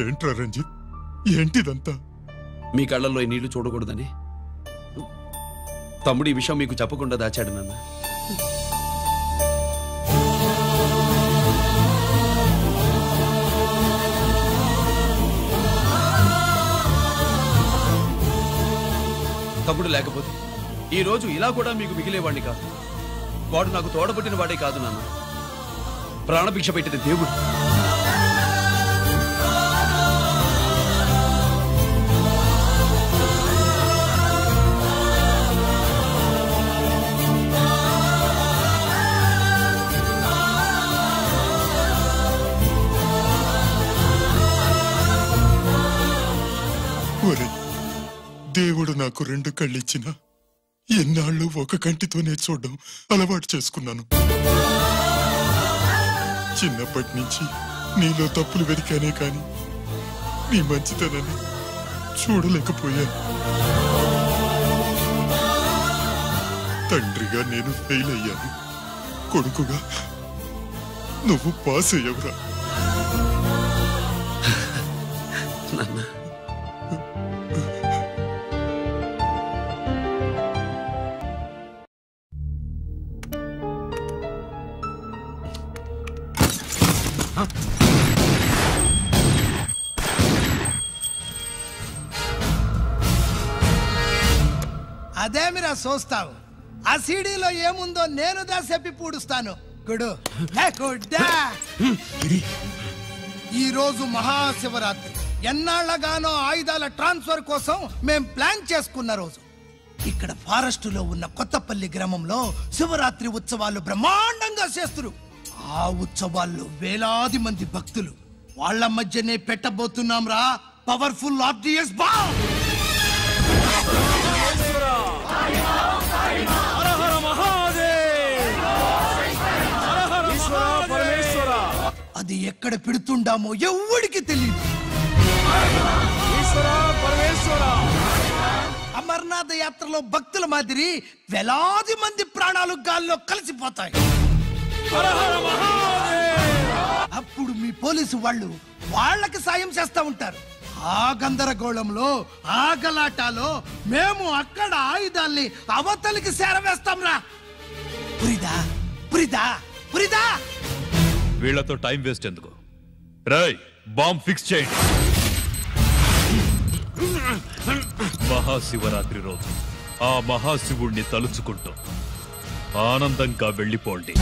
ఏంట్రా రంజిత్, ఏంటిదంతా? మీ కళ్ళల్లో ఈ నీళ్లు చూడకూడదని తమ్ముడు ఈ విషయం మీకు చెప్పకుండా దాచాడు నాన్న. తమ్ముడు లేకపోతే ఈ రోజు ఇలా కూడా మీకు మిగిలేవాడిని కాదు. వాడు నాకు తోడబుట్టిన వాడే కాదు నాన్న, ప్రాణభిక్ష పెట్టిన దేవుడు. దేవుడు నాకు 2 కళ్ళిచ్చినా ఎన్నాళ్ళు ఒక కంటితోనే చూడడం అలవాటు చేసుకున్నాను. చిన్నప్పటి నుంచి నీలో తప్పులు వెతికానే కాని నీ మంచితనాన్ని చూడలేకపోయాను. తండ్రిగా నేను ఫెయిల్ అయ్యాను, కొడుకుగా నువ్వు పాస్ అయ్యవురా. అదేమిరా చూస్తావు? ఆ సీడీలో ఏముందో నేను దా చెప్పి పూడుస్తాను. గుడు గుడ్డా. ఈ రోజు మహాశివరాత్రి. ఎన్నాళ్లగానో ఆయుధాల ట్రాన్స్ఫర్ కోసం మేం ప్లాన్ చేసుకున్న రోజు. ఇక్కడ ఫారెస్ట్ లో ఉన్న కొత్తపల్లి గ్రామంలో శివరాత్రి ఉత్సవాలు బ్రహ్మాండంగా చేస్తున్నారు. ఆ ఉత్సవాల్లో వేలాది మంది భక్తులు. వాళ్ళ మధ్యనే పెట్టబోతున్నాం రా పవర్ఫుల్ ఆర్డిఎస్ బాంబ్. అది ఎక్కడ పెడుతుండామో ఎవడికి తెలియదు. అమర్నాథ్ యాత్రలో భక్తుల మాదిరి వేలాది మంది ప్రాణాలు గాల్లో కలిసిపోతాయి. అప్పుడు మీ పోలీసు వాళ్ళు వాళ్ళకి సాయం చేస్తా ఉంటారు. ఆ గందరగోళంలో ఆ గలాటాలో మేము అక్కడ ఆయుధాల్ని అవతలికి చేరవేస్తాం రా. పురిదా పురిదా పురిదా. వీళ్లతో టైం వేస్ట్ ఎందుకు? రాయ్ బాంబ్ ఫిక్స్ చేయండి. మహాశివరాత్రి రోజు ఆ మహాశివుణ్ణి తలుచుకుంటూ ఆనందంగా వెళ్ళిపోండి.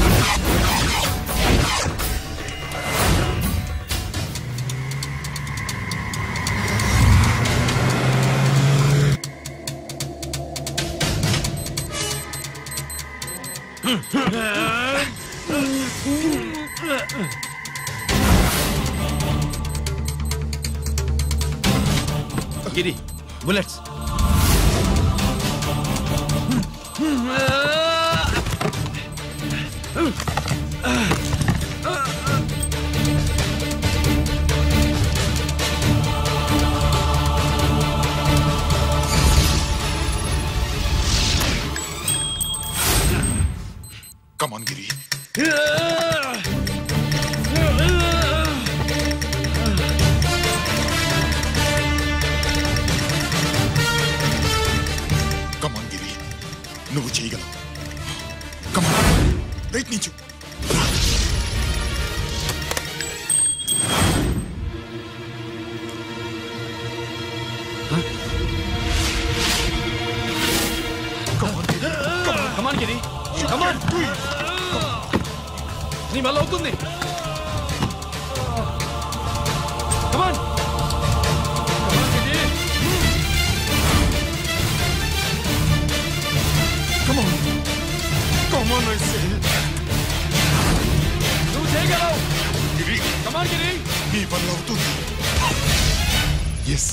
గిరి bullets. Come on, Giri. Come on, Giri. నువ్వు చేయగలవు. Come on. ప్రయత్నించు. Come on, Giri. Come on. నీ వల్ల అవుతుంది. Come on. Come on. Come on, I say. నువ్వు చేయగలవు. గిరి. Come on, గిరి. నీ వల్ల అవుతుంది. Yes.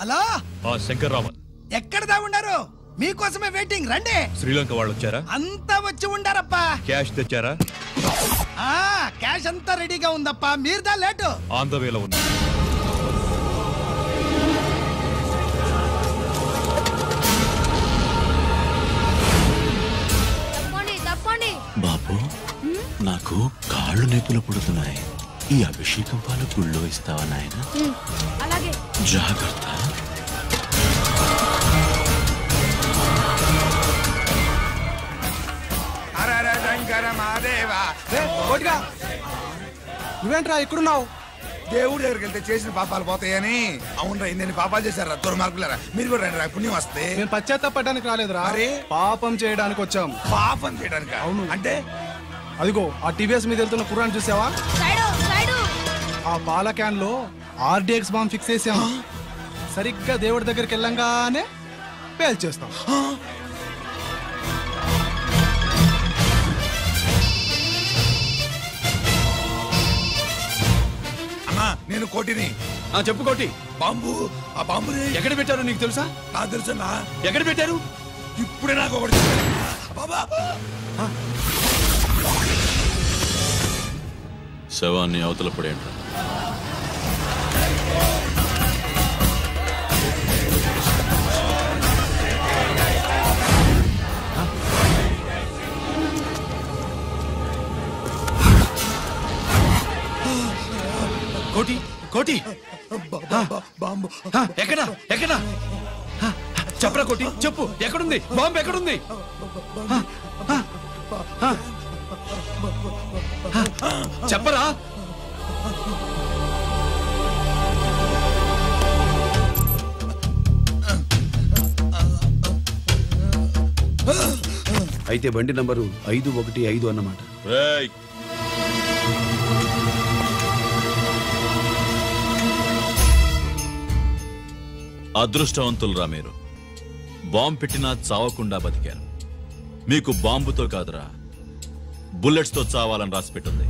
హలో. ఆ శంకర్రామన్ ఎక్కడ దాగుండారు? మీకోసమే వెయిటింగ్. రండి. శ్రీలంక వాళ్ళు వచ్చారా? అంతా వచ్చి ఉండారప్పా. క్యాష్ తెచ్చారా? క్యాష్ అంతా రెడీగా ఉందప్పా. మీరుదా లేటు. ఆన్ ద వేలో ఉంది. బాబు, నాకు కాళ్ళు నొప్పులు పుడుతున్నాయి. ఈ అభిషేకం పాలు గుళ్ళో ఇస్తావా నాయన? అలాగే. జాగ్రత్త. నువ్వేంట్రా ఇక్కడున్నావు? దేవుడి దగ్గరికి వెళ్తే చేసిన పాపాలు పోతాయని. అవునరా, ఇన్ని పాపాలు చేశారా దుర్మార్గులారా. మీరు కూడా రండి రా, పుణ్యం వస్తే. నేను పశ్చాత్తాపడడానికి రాలేదురా, పాపం చేయడానికి వచ్చాం. పాపం చేయడానికి? అవును. అంటే అదిగో ఆ టీవీఎస్ మీద వెళ్తున్న కుర్రాన్ని చూసావా? ఆ పాల క్యాన్ లో ఆర్డిఎక్స్ బాంబ్ ఫిక్స్ చేసాం. సరిగ్గా దేవుడి దగ్గరికి వెళ్ళంగానే పేల్చేస్తాం. నేను కోటిని. చెప్పు కోటి. బాంబు, ఆ బాంబుని ఎక్కడ పెట్టారు నీకు తెలుసా? నాకు తెలుసన్నా. ఎక్కడ పెట్టారు? ఇప్పుడే నాకు ఒకటి బాబా. శవాన్ని అవతల పడేయండి. కోటి కోటి బాంబు ఎక్కడా ఎక్కడా చెప్పరా కోటి, చెప్పు ఎక్కడుంది బాంబు? ఎక్కడుంది? చెప్పరా. అయితే బండి నంబరు 515 అన్నమాట. అదృష్టవంతులరా మీరు. బాంబు పెట్టినా చావకుండా బతికారు. మీకు బాంబుతో కాదురా, బుల్లెట్స్ తో చావాలని రాసి పెట్టింది.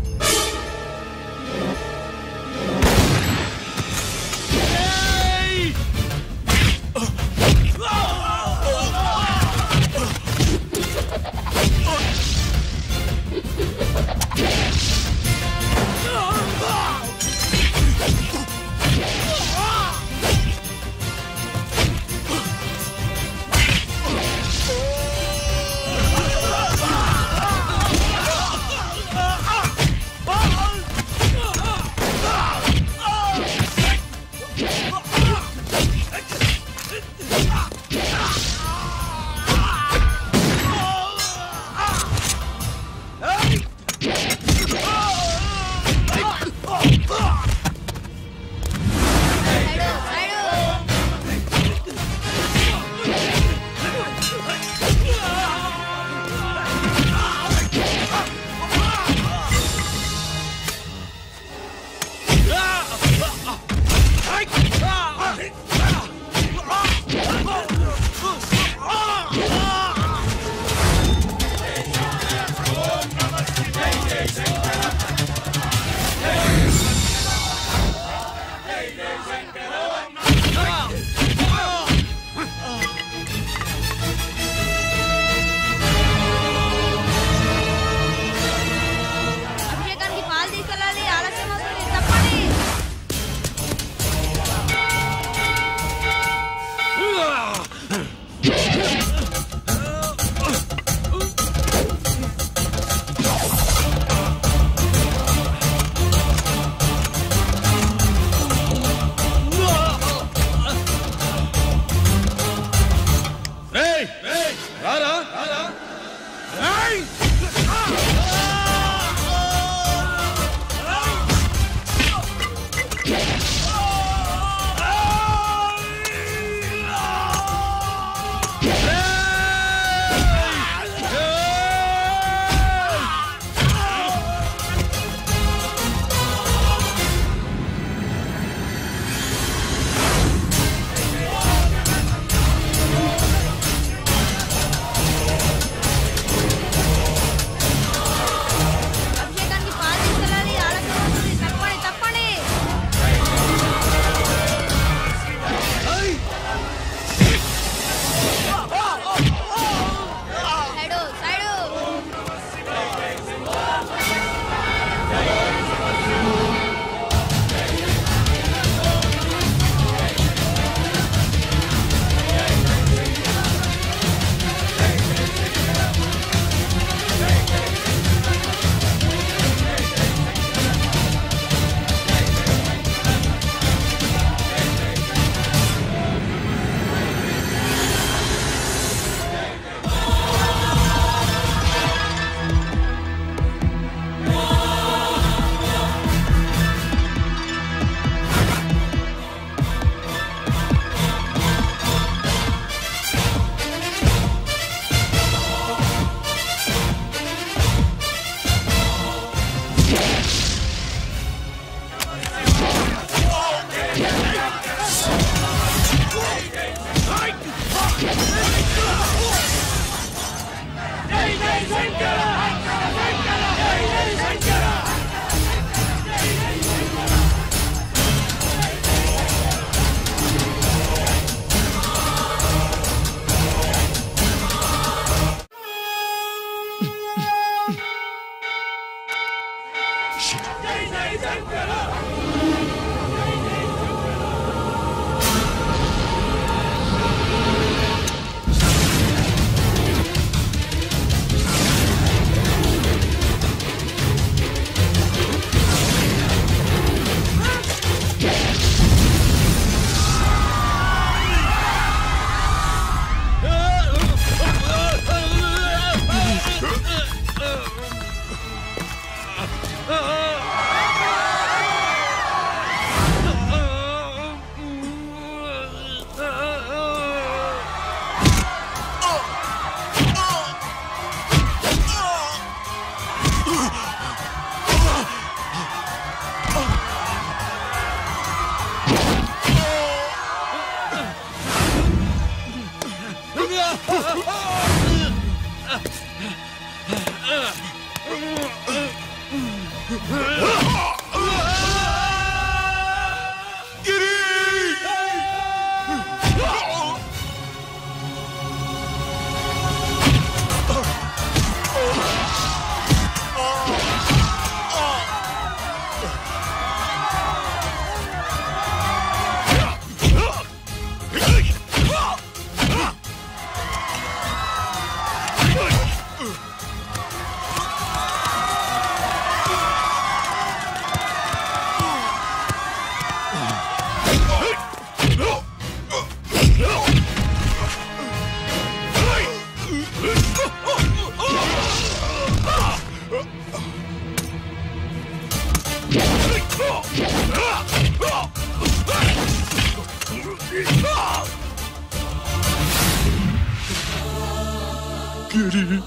గిరి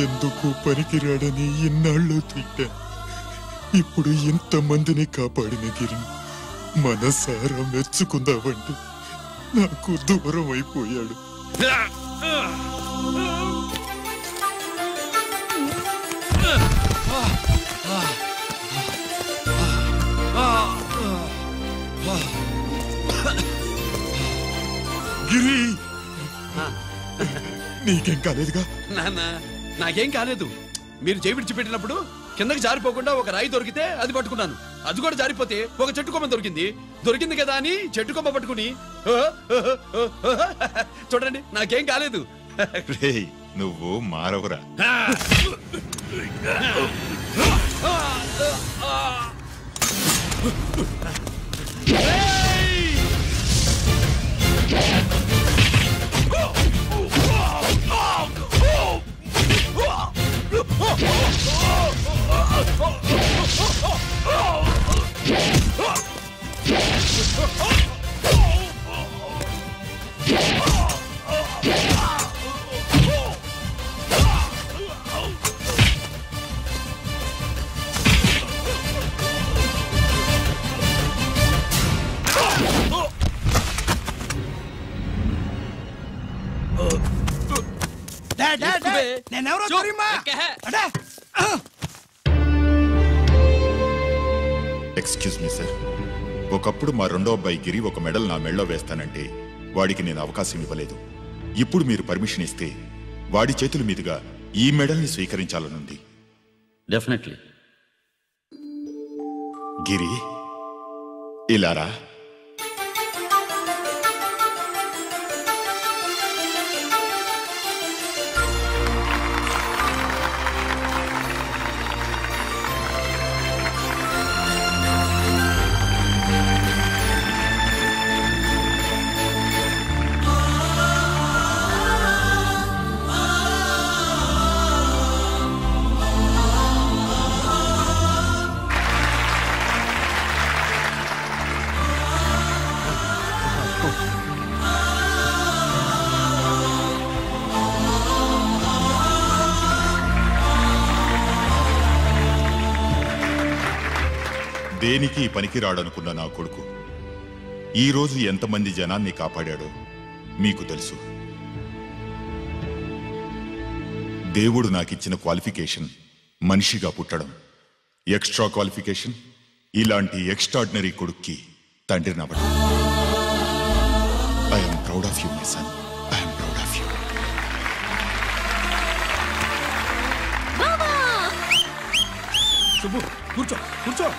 ఎందుకు పనికిరాడని ఇన్నాళ్ళు తిట్టా. ఇప్పుడు ఇంతమందిని కాపాడిన గిరిని మనసారా మెచ్చుకుందామంటే నాకు దూరం అయిపోయాడు. గిరి నీకేం కాలేదుగా? నాన్న నాకేం కాలేదు. మీరు చేయి విడిచిపెట్టినప్పుడు కిందకి జారిపోకుండా ఒక రాయి దొరికితే అది పట్టుకున్నాను. అది కూడా జారిపోతే ఒక చెట్టు కొమ్మ దొరికింది కదా అని చెట్టు కొమ్మ పట్టుకుని చూడండి నాకేం కాలేదు. నువ్వు మారవురా. నేనెవరో తెలియమా? ఎక్స్క్యూజ్ మీ సార్, ఒకప్పుడు మా రెండో అబ్బాయి గిరి ఒక మెడల్ నా మెడలో వేస్తానంటే వాడికి నేను అవకాశం ఇవ్వలేదు. ఇప్పుడు మీరు పర్మిషన్ ఇస్తే వాడి చేతుల మీదుగా ఈ మెడల్ని స్వీకరించాలనుంది. డెఫినెట్లీ. గిరి ఇలారా. దేనికి పనికిరాడనుకున్న నా కొడుకు ఈ రోజు ఎంతమంది జనాన్ని కాపాడాడో మీకు తెలుసు. దేవుడు నాకిచ్చిన క్వాలిఫికేషన్ మనిషిగా పుట్టడం. ఎక్స్ట్రా క్వాలిఫికేషన్ ఇలాంటి ఎక్స్ట్రాడినరీ కొడుక్కి తండ్రినవ్వడం. I'm proud of you my son. I'm proud of you. కూర్చో కూర్చో.